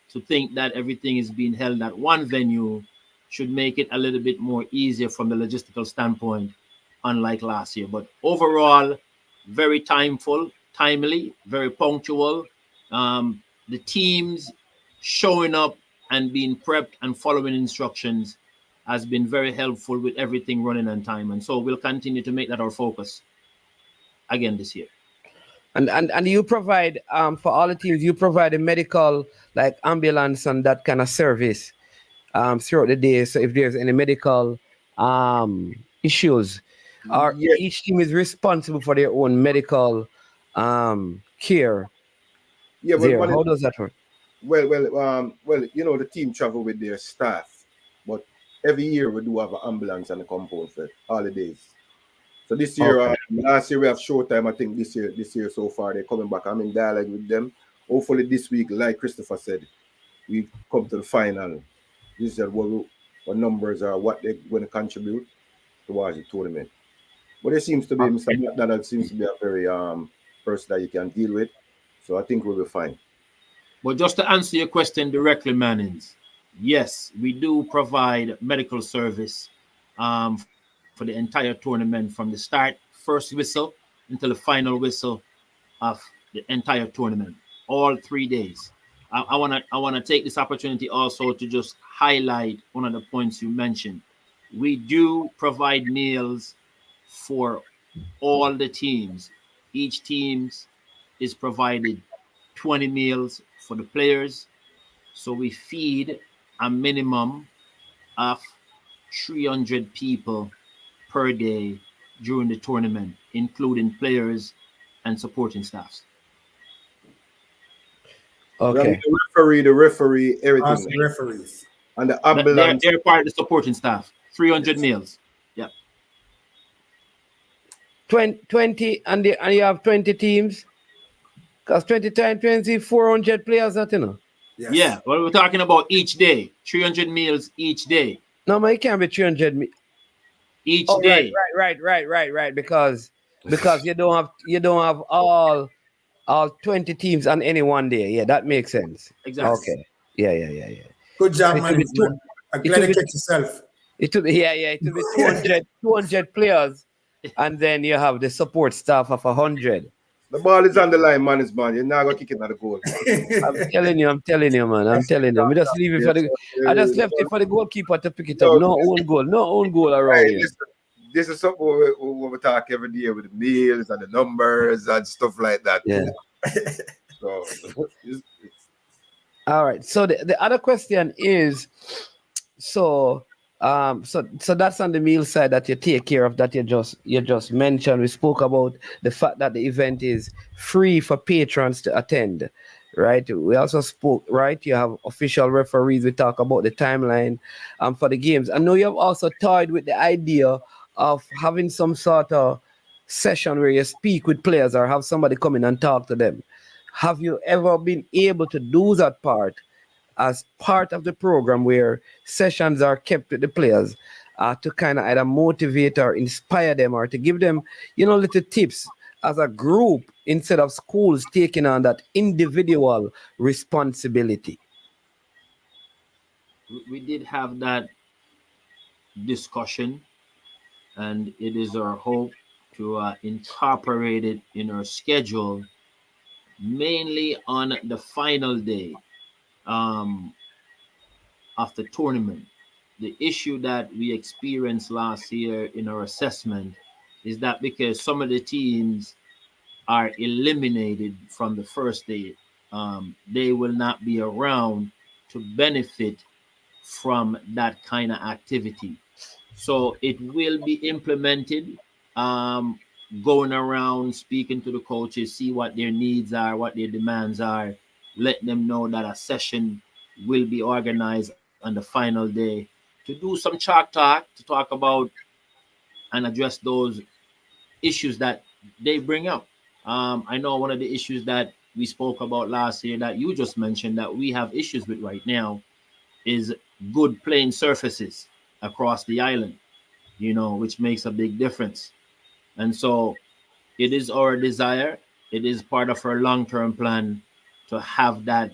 to think that everything is being held at one venue should make it a little bit more easier from the logistical standpoint, unlike last year. But overall, very timely, very punctual. The teams showing up and being prepped and following instructions has been very helpful with everything running on time. And so we'll continue to make that our focus again this year. And you provide for all the teams, you provide a medical like ambulance and that kind of service throughout the day. So if there's any medical issues, or Yeah, each team is responsible for their own medical care yeah. Well, there. How does that work? The team travel with their staff, but every year we do have an ambulance and a compound for holidays. So this year, Okay. last year we have showtime. I think this year so far they're coming back. I'm in dialogue with them. Hopefully this week, like Christopher said, we come to the final. This is what numbers are, what they're going to contribute towards the tournament. But there seems to be Mr. McDonald seems to be a very person that you can deal with. So I think we'll be fine. But just to answer your question directly, Mannings, yes, we do provide medical service for the entire tournament from the start, first whistle, until the final whistle of the entire tournament, all 3 days. I wanna take this opportunity also to just highlight one of the points you mentioned. We do provide meals for all the teams. Each teams is provided 20 meals for the players. So we feed a minimum of 300 people per day during the tournament, including players and supporting staffs. Okay. The referee, everything, Ask the referees. and the They're, ambulance. they're part of the supporting staff. 300 meals. Yeah. 20 and you have 20 teams. Because 20 times 20, 400 players, that you know. Yes. Yeah. Well, we're talking about each day. 300 meals each day. No, man, it can't be 300. Each Oh, day. right. Because you don't have all 20 teams on any one day. Yeah, that makes sense. Exactly. Okay. Yeah. Good job, It will be man. I'm glad you catch yourself. It will be 200 players, and then you have the support staff of 100. The ball is on the line, man. You're not gonna kick it at the goal. I'm telling you, man. I'm telling you. I just leave it for the. I just left it for the goalkeeper to pick it up. No own goal around Hey, here. listen, this is something we talk every day with the meals and the numbers and stuff like that. Yeah. So, All right. So the other question is, so that's on the meal side that you take care of, that you just mentioned. We spoke about the fact that the event is free for patrons to attend, right? We also spoke, right? You have official referees. We talk about the timeline for the games. I know you have also toyed with the idea of having some sort of session where you speak with players or have somebody come in and talk to them. Have you ever been able to do that part as part of the program where sessions are kept with the players to kind of either motivate or inspire them or to give them, little tips as a group instead of schools taking on that individual responsibility? We did have that discussion, and it is our hope to incorporate it in our schedule, mainly on the final day um, of the tournament. The issue that we experienced last year in our assessment is that because some of the teams are eliminated from the first day, they will not be around to benefit from that kind of activity. So it will be implemented, um, going around speaking to the coaches, see what their needs are, what their demands are, let them know that a session will be organized on the final day to do some chalk talk, to talk about and address those issues that they bring up. I know one of the issues that we spoke about last year that you just mentioned that we have issues with right now is good playing surfaces across the island, which makes a big difference. And so it is our desire, it is part of our long term plan to have that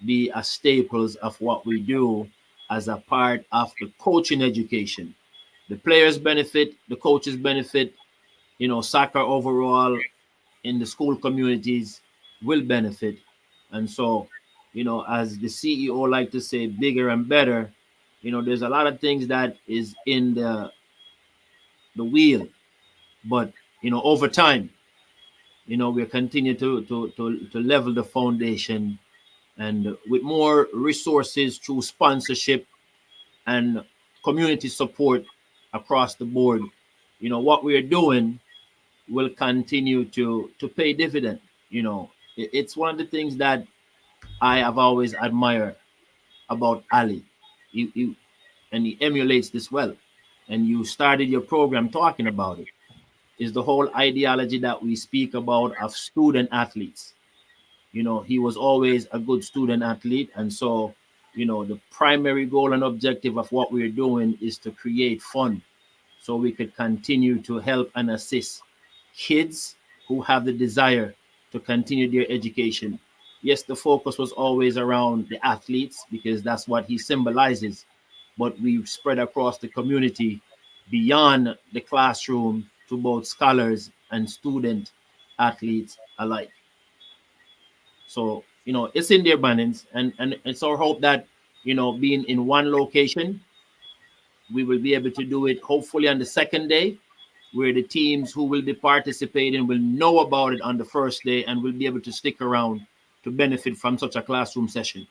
be a staples of what we do as a part of the coaching education. The players benefit, the coaches benefit, soccer overall in the school communities will benefit. And so, as the CEO like to say, bigger and better, there's a lot of things that is in the wheel, but over time, we continue to level the foundation, and with more resources through sponsorship and community support across the board, what we are doing will continue to pay dividend. It's one of the things that I have always admired about Ali. And he emulates this well. And you started your program talking about it. Is the whole ideology that we speak about of student athletes. He was always a good student athlete. And so, the primary goal and objective of what we're doing is to create fun so we could continue to help and assist kids who have the desire to continue their education. Yes, the focus was always around the athletes because that's what he symbolizes, but we spread across the community beyond the classroom to both scholars and student athletes alike. So, it's in their balance, and it's our hope that, being in one location, we will be able to do it hopefully on the second day, where the teams who will be participating will know about it on the first day and will be able to stick around to benefit from such a classroom session.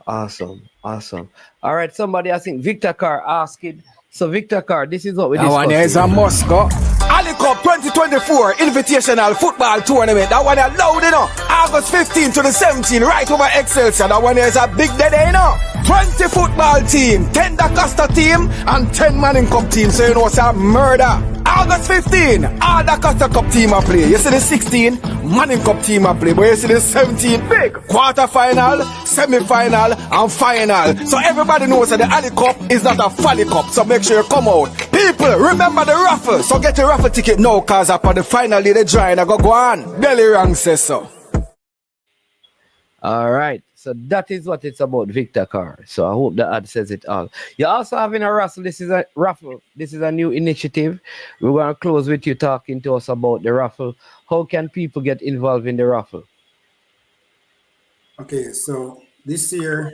Awesome. All right, somebody, I think Victor Carr asking. So Victor Carr, this is what we That one is a Moscow. Alup Cup 2024 Invitational Football Tournament. That one is loud, August 15 to the 17th, right over Excelsior. That one is a big day, 20 football team, 10 Dasta team, and 10 Manning Cup team. So it's a murder. August 15, all the Dasta Cup team are play. You see the 16, Manning Cup team are play. But you see the 17, big quarter-final, semi-final, and final. So everybody knows that the Alup Cup is not a Folly Cup. So make sure you come out. People, remember the raffle. So get your raffle ticket now, cause upon the final day, the drawing I go on. Belly Rang says so. All right. So that is what it's about, Victor Carr. So I hope the ad says it all. You're also having a raffle. This is a raffle. This is a new initiative. We're going to close with you talking to us about the raffle. How can people get involved in the raffle? Okay, so this year,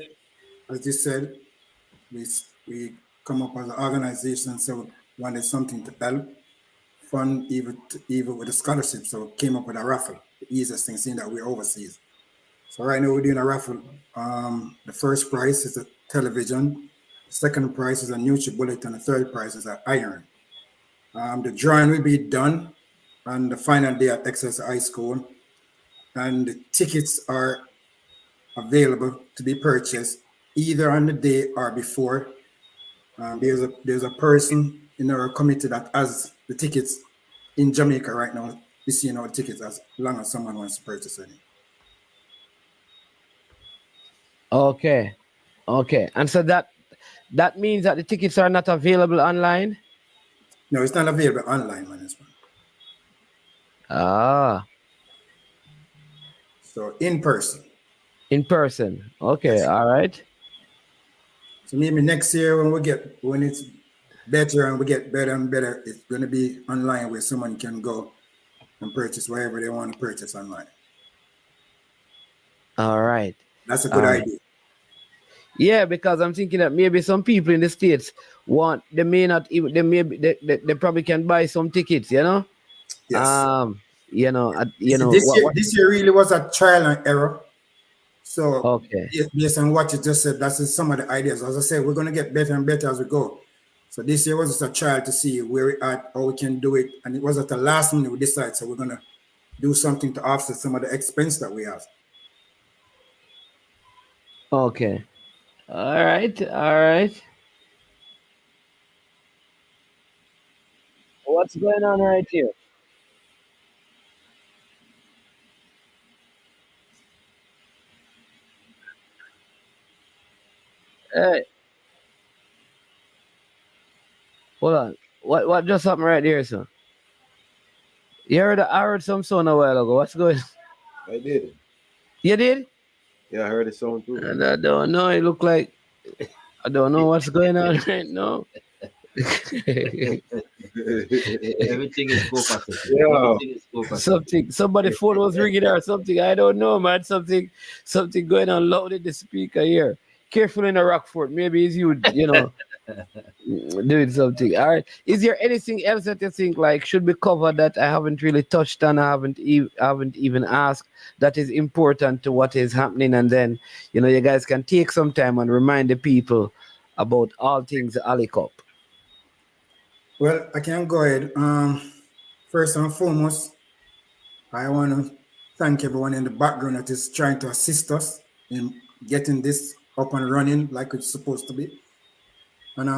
as you said, we come up as an organization, so wanted something to help fund even with the scholarship. So came up with a raffle. The easiest thing, seeing that we're overseas. So right now we're doing a raffle. The first prize is a television. The second prize is a NutriBullet, and the third prize is an iron. The drawing will be done on the final day at Excess High School, and the tickets are available to be purchased either on the day or before. There's a person in our committee that has the tickets in Jamaica right now. We're seeing our tickets as long as someone wants to purchase any. Okay. And so that means that the tickets are not available online. No, it's not available online, management. Ah, So in person. in person. Okay, Yes. all right. So maybe next year when it's better and we get better and better, it's going to be online where someone can go and purchase wherever they want to purchase online. All right. That's a All good right. idea. Yeah, because I'm thinking that maybe some people in the States they may not even, they probably can buy some tickets, you know? Yes. What? This year really was a trial and error. So Okay. based on what you just said, that's some of the ideas. As I said, we're going to get better and better as we go. So this year was just a trial to see where we are, how we can do it. And it was at the last minute we decided, so we're going to do something to offset some of the expense that we have. Okay. All right. All right. What's going on right here? Hey, hold on. What just happened right here, son? I heard some sound a while ago. What's going? I did. You did? Yeah, I heard it sound too. And I don't know. It look like I don't know what's going on right now. Everything is copacetic. Yeah. Everything is copacetic. Somebody phone was ringing or something. I don't know, man. Something going on loud in the speaker here. Careful in a Rockford. Maybe it's you, doing something. All right. Is there anything else that you think like should be covered that I haven't really touched on? I haven't even asked that is important to what is happening, and then you guys can take some time and remind the people about all things Alup Cup. Well, I can go ahead. First and foremost, I want to thank everyone in the background that is trying to assist us in getting this up and running like it's supposed to be. And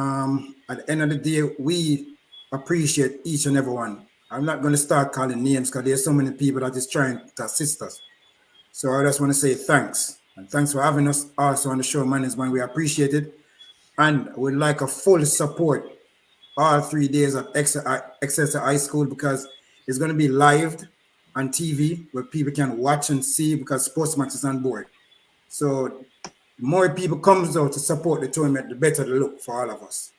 at the end of the day, we appreciate each and every one. I'm not going to start calling names because there's so many people that is trying to assist us. So I just want to say thanks. And thanks for having us also on the show, management. We appreciate it. And we'd like a full support all 3 days of Exeter High School because it's going to be live on TV where people can watch and see because Sportsmatch is on board. So the more people comes out to support the tournament, the better the look for all of us.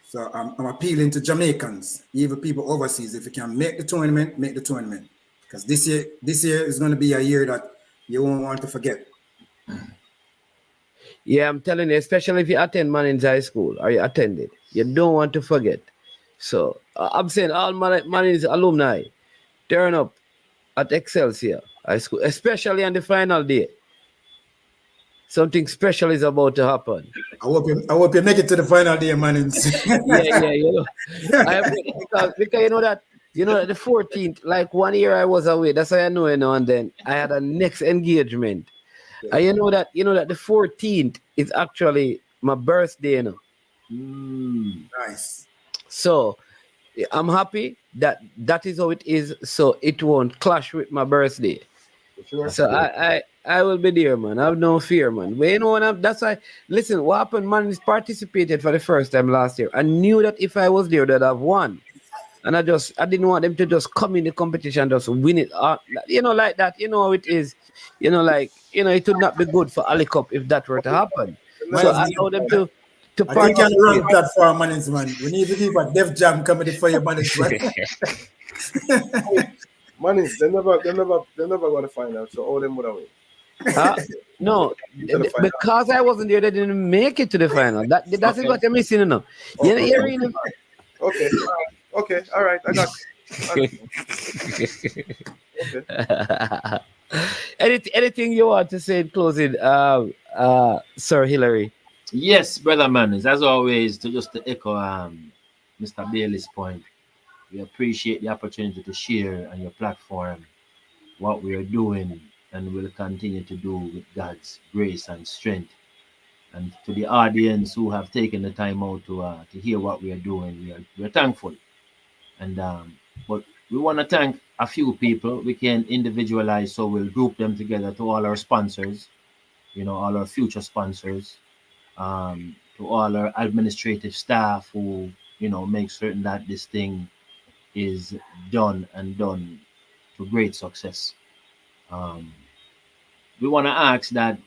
So I'm appealing to Jamaicans, even people overseas. If you can make the tournament, make the tournament. Because this year is going to be a year that you won't want to forget. Yeah, I'm telling you, especially if you attend Manning's High School or you attended, you don't want to forget. So I'm saying all Manning's alumni turn up at Excelsior High School, especially on the final day. Something special is about to happen. I hope you make it to the final day, Mannings. Yeah. Because you know that the 14th, like 1 year I was away. That's how I know, and then I had a next engagement. Yeah. And you know that the 14th is actually my birthday, Nice. So I'm happy that is how it is, so it won't clash with my birthday. For sure. So I will be there, man. I have no fear, man. But that's why. Listen, what happened, man? Is participated for the first time last year. I knew that if I was there, they'd have won. And I didn't want them to just come in the competition, just win it. Like that. You know how it is. It would not be good for Alup Cup if that were to happen. So I allow them to I think you can run that for management. We need to give a Def Jam comedy for your management. Money, they never got to find out. So all them would have win. No, because I wasn't there, they didn't make it to the final. That's okay. What you're missing, Okay. Okay, all right, I got Okay. Anything you want to say in closing, Sir Hillary? Yes, brother Manners, as always, to echo Mr. Bailey's point, we appreciate the opportunity to share on your platform what we are doing and will continue to do with God's grace and strength. And to the audience who have taken the time out to hear what we are doing, we are thankful. And but we want to thank a few people. We can individualize, so we'll group them together to all our sponsors, all our future sponsors, to to all our administrative staff who, make certain that this thing is done and done to great success. Um, we want to ask that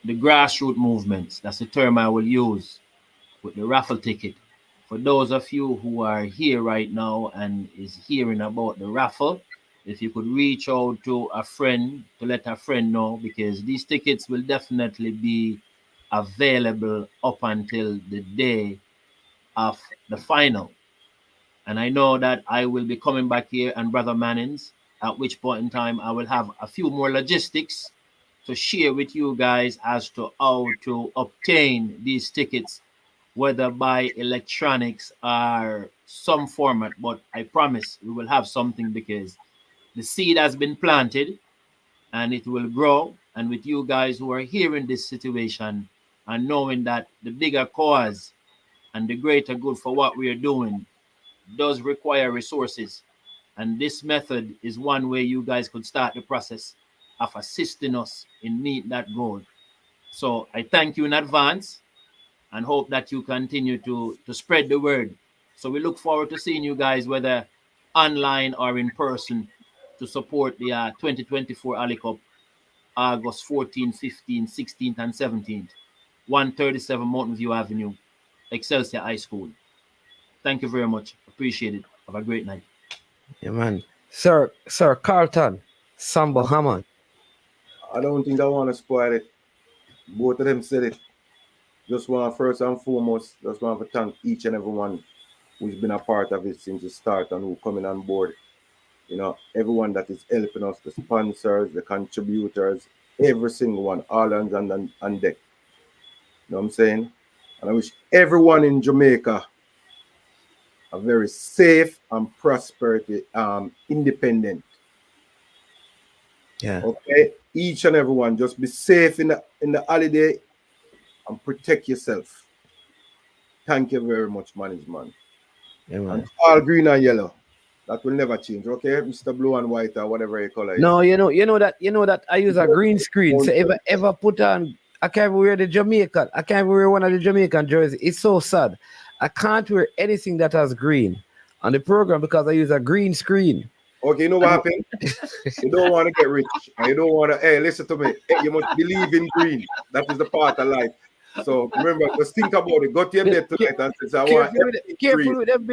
the grassroots movements, that's the term I will use with the raffle ticket. For those of you who are here right now and is hearing about the raffle, if you could reach out to a friend to let a friend know, because these tickets will definitely be available up until the day of the final. And I know that I will be coming back here and Brother Mannings, at which point in time I will have a few more logistics to share with you guys as to how to obtain these tickets, whether by electronics or some format. But I promise we will have something, because the seed has been planted and it will grow. And with you guys who are hearing this situation and knowing that the bigger cause and the greater good for what we are doing does require resources. And this method is one way you guys could start the process of assisting us in meet that goal. So I thank you in advance and hope that you continue to spread the word. So we look forward to seeing you guys, whether online or in person, to support the 2024 Ali Cup, August 14th, 15th, 16th, and 17th, 137 Mountain View Avenue, Excelsior High School. Thank you very much. Appreciate it. Have a great night. Yeah, man. Sir Carlton, Sambo Hammond. I don't think I want to spoil it. Both of them said it. Just want first and foremost, just want to thank each and everyone who's been a part of it since the start and who coming on board. Everyone that is helping us, the sponsors, the contributors, every single one, all hands on deck. You know what I'm saying? And I wish everyone in Jamaica a very safe and prosperity, independent. Yeah. Okay, each and everyone, just be safe in the holiday and protect yourself. Thank you very much, management. Yeah, man. And all green and yellow, that will never change. Okay, Mr. Blue and White or whatever your color is. No, you know that I use a green screen. So ever put on, I can't wear the Jamaican. I can't wear one of the Jamaican jerseys. It's so sad. I can't wear anything that has green on the program because I use a green screen. Okay, you know what happened? You don't want to get rich. And you don't want to, hey, listen to me. Hey, you must believe in green. That is the part of life. So remember, just think about it. Go to your bed tonight and say, I want careful with them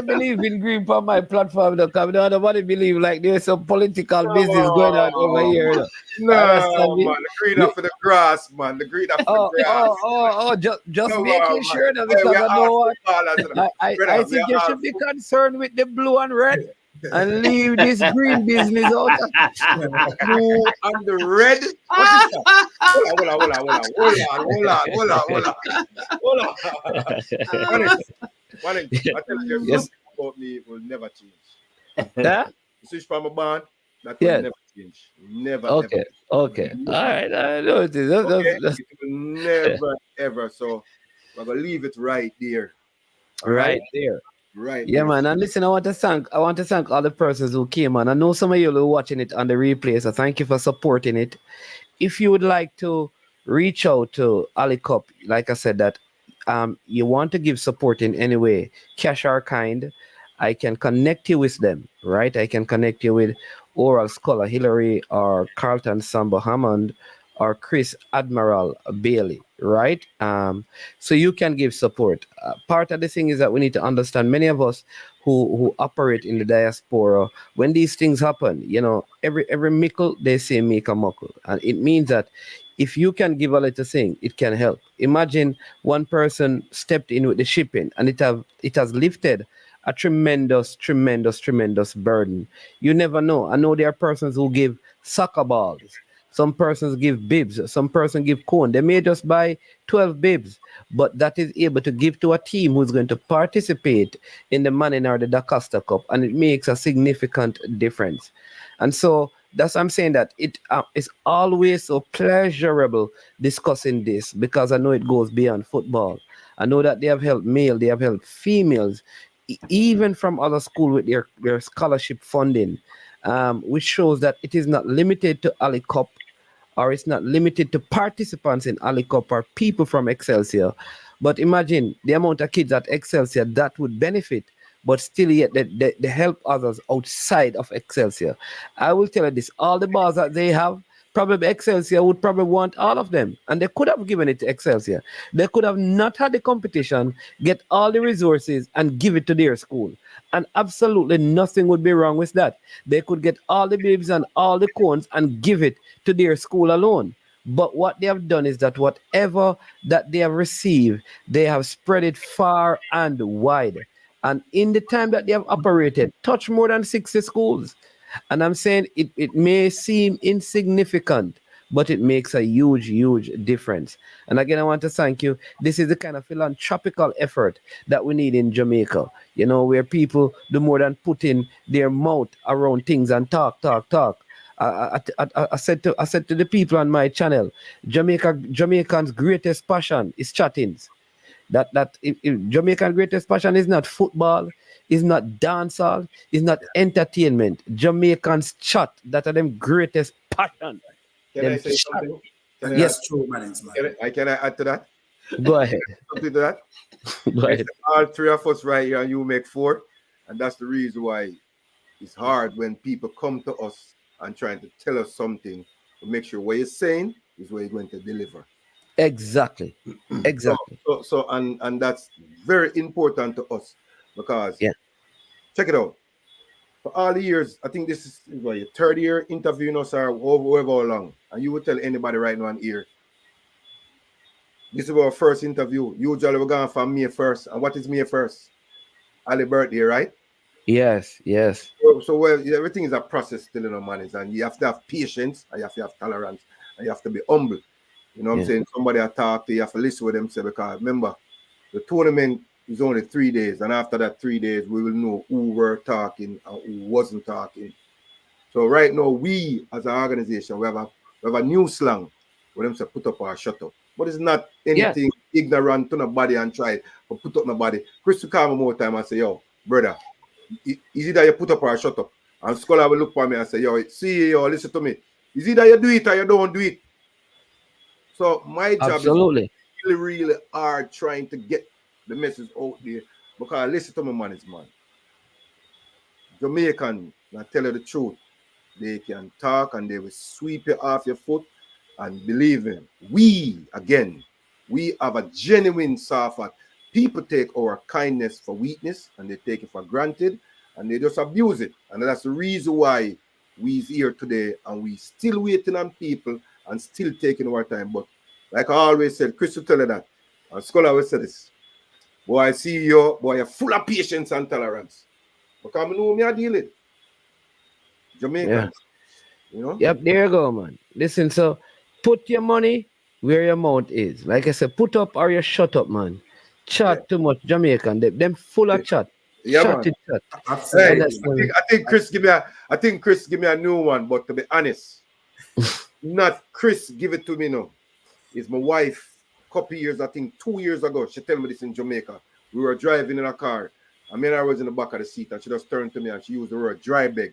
believe in green for my platform. Because I don't nobody believe like there's some political business going on over here. No, man. The green are for the grass, man. The green are for the grass. Just No, making sure that because I know what I think you should be concerned with the blue and red and leave this green business out. Blue and the red. What is that? Hold on. One, I tell you, yes. About me will never change. Yeah? Switch from a band, that will never change. Never. Okay. Ever. Okay. All right. I know it is. It will never ever. So I'm gonna leave it right there. Right there. Right. Yeah, man. And listen, I want to thank all the persons who came on. I know some of you are watching it on the replay, so thank you for supporting it. If you would like to reach out to Ali Cup, like I said, that you want to give support in any way, cash or kind, I can connect you with them, right? I can connect you with Oral Scholar Hillary or Carlton Sambo Hammond or Chris Admiral Bailey, right? So you can give support. Part of the thing is that we need to understand many of us who operate in the diaspora, when these things happen, every mickle, they say make a muckle. And it means that if you can give a little thing, it can help. Imagine one person stepped in with the shipping and it has lifted a tremendous burden. You never know. I know there are persons who give soccer balls. Some persons give bibs. Some person give cone. They may just buy 12 bibs, but that is able to give to a team who's going to participate in the Manning or the Dasta Cup, and it makes a significant difference. And so that's I'm saying that it is always so pleasurable discussing this because I know it goes beyond football. I know that they have helped male, they have helped females, even from other schools with their scholarship funding, which shows that it is not limited to Ali Cup or it's not limited to participants in Alup Cup or people from Excelsior. But imagine the amount of kids at Excelsior that would benefit, but still yet they help others outside of Excelsior. I will tell you this, all the balls that they have, probably Excelsior would probably want all of them. And they could have given it to Excelsior. They could have not had the competition, get all the resources and give it to their school. And absolutely nothing would be wrong with that. They could get all the bibs and all the cones and give it to their school alone. But what they have done is that whatever that they have received, they have spread it far and wide. And in the time that they have operated, touch more than 60 schools. And I'm saying it may seem insignificant, but it makes a huge, huge difference. And again, I want to thank you. This is the kind of philanthropical effort that we need in Jamaica, where people do more than put in their mouth around things and talk, talk, talk. I said to the people on my channel, Jamaican's greatest passion is chattings. That if Jamaican greatest passion is not football, is not dancehall, is not entertainment. Jamaicans chat. That are them greatest passion. Can I say something? Yes, true, man. Can I add to that? Go ahead. Something to that? Go ahead. All three of us right here, and you make four, and that's the reason why it's hard when people come to us and trying to tell us something to make sure what you're saying is what you're going to deliver. Exactly. Exactly. So and that's very important to us because check it out. For all the years, I think this is what, your third year interviewing us or however long, and you would tell anybody right now on here. This is our first interview. Usually we're going for May 1st. And what is May 1st? Ali birthday, right? Yes. So everything is a process still in man, and you have to have patience, and you have to have tolerance, and you have to be humble. You know what I'm saying? Somebody I talk to, you have to listen with them, say, because remember, the tournament is only 3 days, and after that 3 days, we will know who were talking and who wasn't talking. So right now, we as an organization, we have a new slang where them say put up or shut up. But it's not anything ignorant to nobody and try to put up nobody. Chris will call me more time and say, yo, brother, is it that you put up or shut up? And Scholar will look for me and say, yo, see, yo, listen to me. Is it that you do it or you don't do it? So my job is really hard trying to get the message out there because listen to my man, Jamaican, I tell you the truth, they can talk and they will sweep you off your foot, and believe me, we have a genuine soft heart. People take our kindness for weakness and they take it for granted and they just abuse it. And that's the reason why we're here today and we still waiting on people and still taking our time. But like I always said, Chris will tell you that. And Scholar always said this. Boy, I see you, boy, you're full of patience and tolerance. Because I know me I deal with Jamaicans. You know? Yep, there you go, man. Listen, so put your money where your mouth is. Like I said, put up or you shut up, man. Chat too much, Jamaican. Them full of chat. Yeah, chat. Hey, I think Chris give me a new one, but to be honest, not Chris give it to me now. It's my wife. Couple years, I think 2 years ago, she told me this in Jamaica. We were driving in a car, and I was in the back of the seat, and she just turned to me and she used the word dry bag.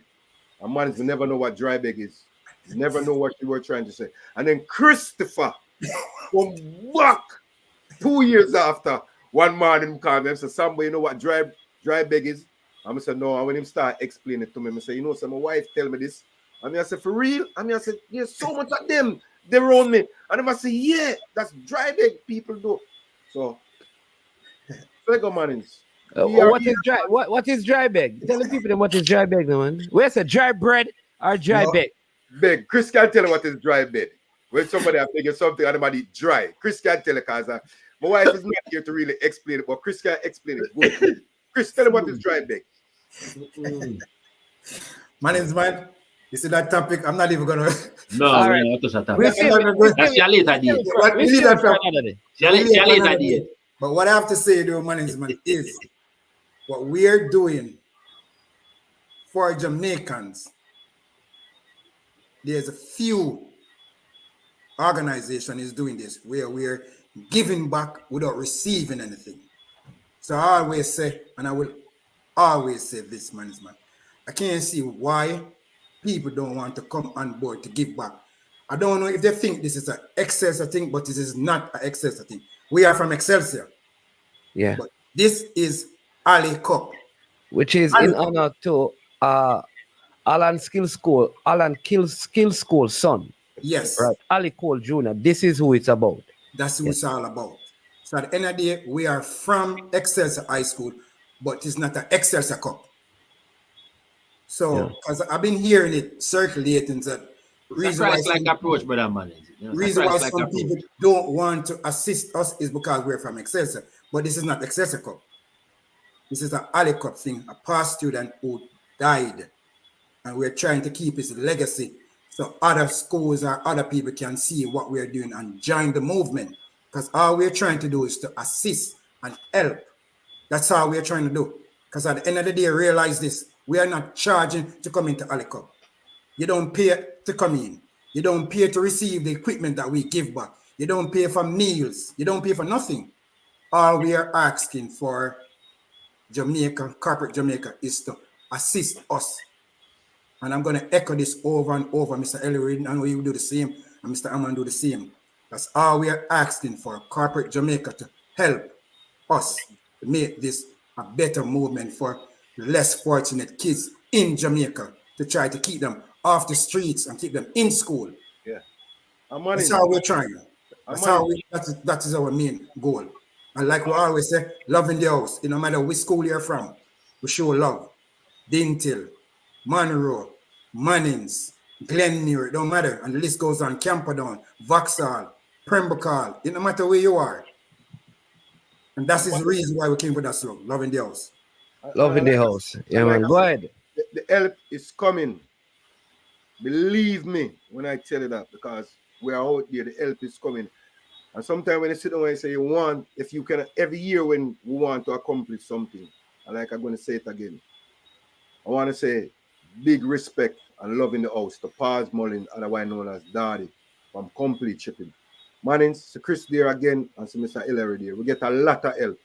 And man, you never know what dry bag is. You never know what you were trying to say. And then Christopher come back 2 years after. One morning, called me and said, "Somebody, you know what dry bag is?" And I said, "No." And when him start explaining it to me, I said, "You know, so my wife tell me this." And I said, "For real?" And I said, "There's so much of them. They around me." And I say, "Yeah, that's dry bag people do." So, Lego Mannings. What is dry bag? Tell the people what is dry bag, man. Where's a dry bread or dry bag? Bag. Chris can tell you what is dry bag. When somebody has taken something and somebody dry, Chris can tell you because my wife is not here to really explain it, but Chris can explain it good. Chris, tell him what is dry bag. Man. You see that topic? I'm not even gonna. No, all right. That's your later day. But what I have to say, though, man, is what we're doing for Jamaicans. There's a few organizations doing this where we're giving back without receiving anything. So I always say, and I will always say this, man. I can't see why people don't want to come on board to give back. I don't know if they think this is an Excelsior thing, but this is not an Excelsior thing. We are from Excelsior. Yeah. But this is Ali Cup. Which is Ali in Cup. honor to Alan Skill School son. Yes, Right. Ali Cole Jr. This is who it's about. that's what Yeah. it's all about. So at the end of the day, we are from Excelsior High School, but it's not an Excelsior Cup. Yeah. So, because I've been hearing it circulating that It's a reason why Christ-like approach, brother man. You know, it's a reason why Christ-like some approach. people don't want to assist us is because we're from Excelsior. But this is not Excelsior Cup. This is an Ali Cup thing, a past student who died. And we're trying to keep his legacy so other schools or other people can see what we're doing and join the movement. Because all we're trying to do is to assist and help. That's all we're trying to do. Because at the end of the day, realize this, we are not charging to come into Ali Cup. You don't pay to come in. You don't pay to receive the equipment that we give back. You don't pay for meals. You don't pay for nothing. All we are asking for Jamaica, corporate Jamaica, is to assist us. And I'm going to echo this over and over. Mr. Ellery, I know you will do the same, and Mr. Amman do the same. That's all we are asking for, corporate Jamaica to help us to make this a better movement for less fortunate kids in Jamaica, to try to keep them off the streets and keep them in school. Yeah. That's how we're trying. That is our main goal. And like we always say, love in the house. No matter which school you're from, we show love. Dintil, Monroe, Mannings, Glenmuir, it don't matter. And the list goes on. Camperdown, Vauxhall, Pembroke, no matter where you are. And that's the reason why we came with that song, Love in the House. Love in the house. Yeah, man. Go ahead. The help is coming. Believe me when I tell you that, because we are out there, the help is coming. And sometimes when you sit down and say if you can, every year when we want to accomplish something, and like I'm going to say it again, I want to say big respect and love in the house to Paz Mullin, otherwise known as Daddy, from Complete Shipping. Mannings, Sir Chris there again, and Sir Mr. Hillary there. We get a lot of help.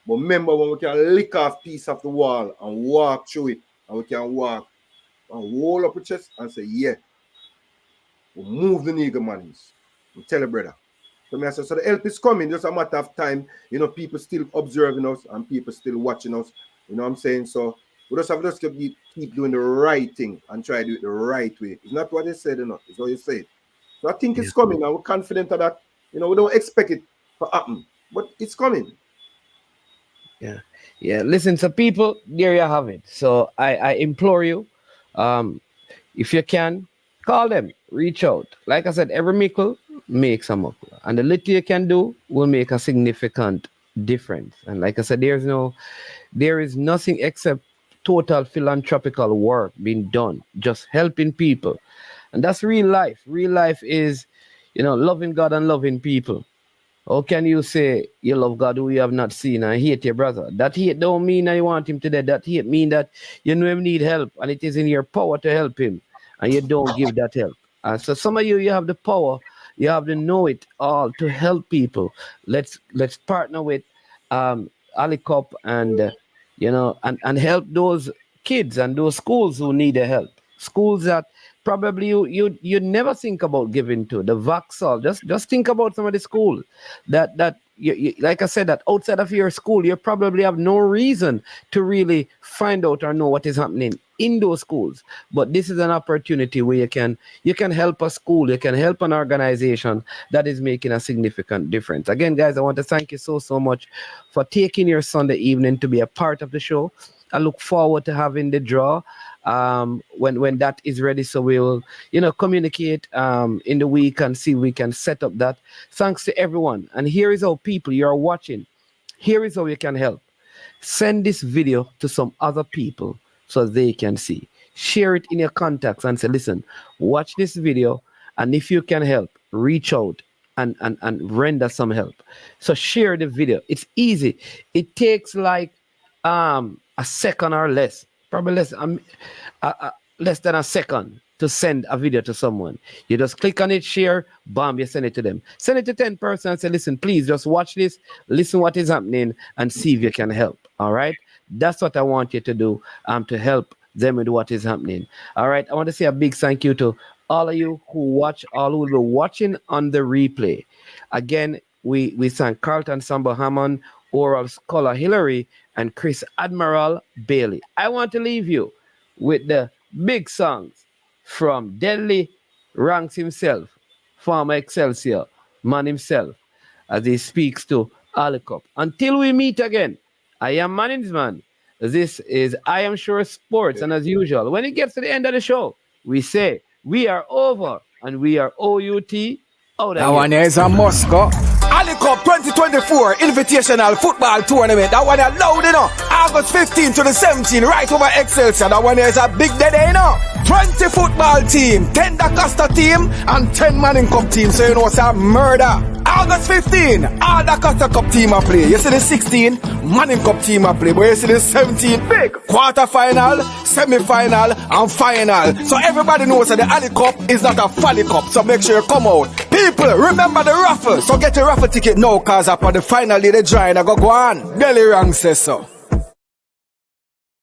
But remember, when we can lick off piece of the wall and walk through it, and we can walk and roll up the chest and say, yeah, we move the nigga, Mannings. We tell a brother. So the help is coming, just a matter of time. You know, people still observing us and people still watching us. You know what I'm saying? So we just have to keep doing the right thing and try to do it the right way. It's not what they said enough, it's what you said. So I think it's coming, and we're confident of that. You know, we don't expect it to happen, but it's coming. Yeah. Yeah. Listen, so people, there you have it. So I implore you, if you can, call them, reach out. Like I said, every mickle makes a muckle. And the little you can do will make a significant difference. And like I said, there is nothing except total philanthropical work being done, just helping people. And that's real life. Real life is, loving God and loving people. How can you say you love God who you have not seen and hate your brother? That hate don't mean that you want him to dead. That hate mean that you know him need help and it is in your power to help him and you don't give that help. And so some of you have the power, you have to know it all to help people. Let's partner with Ali Cup and and help those kids and those schools who need the help. Schools that probably you never think about giving to. The Vauxhall. Just think about some of the schools that you, like I said, that outside of your school you probably have no reason to really find out or know what is happening in those schools. But this is an opportunity where you can help a school, you can help an organization that is making a significant difference. Again, guys, I want to thank you so much for taking your Sunday evening to be a part of the show. I look forward to having the draw when that is ready. So we will, communicate in the week and see if we can set up that. Thanks to everyone. And here is how people you are watching. Here is how you can help. Send this video to some other people so they can see. Share it in your contacts and say, listen, watch this video. And if you can help, reach out and render some help. So share the video. It's easy. It takes like a second or less, probably less than a second to send a video to someone. You just click on it, share, bam, you send it to them. Send it to 10 persons and say, listen, please just watch this, listen what is happening and see if you can help. All right. That's what I want you to do to help them with what is happening. All right. I want to say a big thank you to all of you who watch, all who will be watching on the replay. Again, we thank Carlton Sambo Hammond, Oral Scholar Hillary, and Chris Admiral Bailey. I want to leave you with the big songs from Deadly Ranks himself, former Excelsior man himself, as he speaks to Alup Cup. Until we meet again, I am Management. This is I Am Sure Sports, and as usual, when it gets to the end of the show, we say we are over and we are OUT out of That here. one is a Moscow. Alup Cup 2024 Invitational Football Tournament. That one is loud, you know. August 15 to the 17th, right over Excelsior. That one is a big day, you know. 20 football team, 10 Dasta team, and 10 Manning Cup team. So you know it's a murder. August 15, all the Dasta Cup team are play. You see the 16, Manning Cup team are play. But you see the 17, big quarter-final, semi-final, and final. So everybody knows that the Alup Cup is not a Folly Cup. So make sure you come out. People, remember the raffle. So get your raffle ticket now, cause upon the final day the drawing I go on. Belly Rang says so.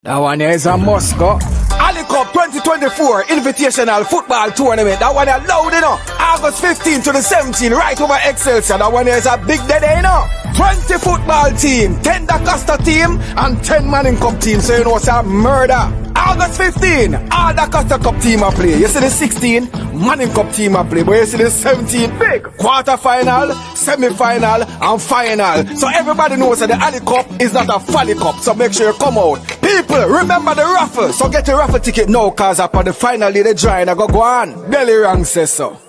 That one is a Moscow. Alup Cup 2024 Invitational Football Tournament. That one is loud, you know. August 15 to the 17th, right over Excelsior. That one is a big day, you know. 20 football team, 10 Dasta team, and 10 Manning Cup team. So you know it's a murder. August 15, all the Dasta Cup team are play. You see the 16, Manning Cup team are play. But you see the 17, big quarter-final, semi-final, and final. So everybody knows that the Alup Cup is not a Folly Cup. So make sure you come out. People, remember the raffle. So get your raffle ticket now, cause upon the final day the drawing I go on. Belly Rang says so.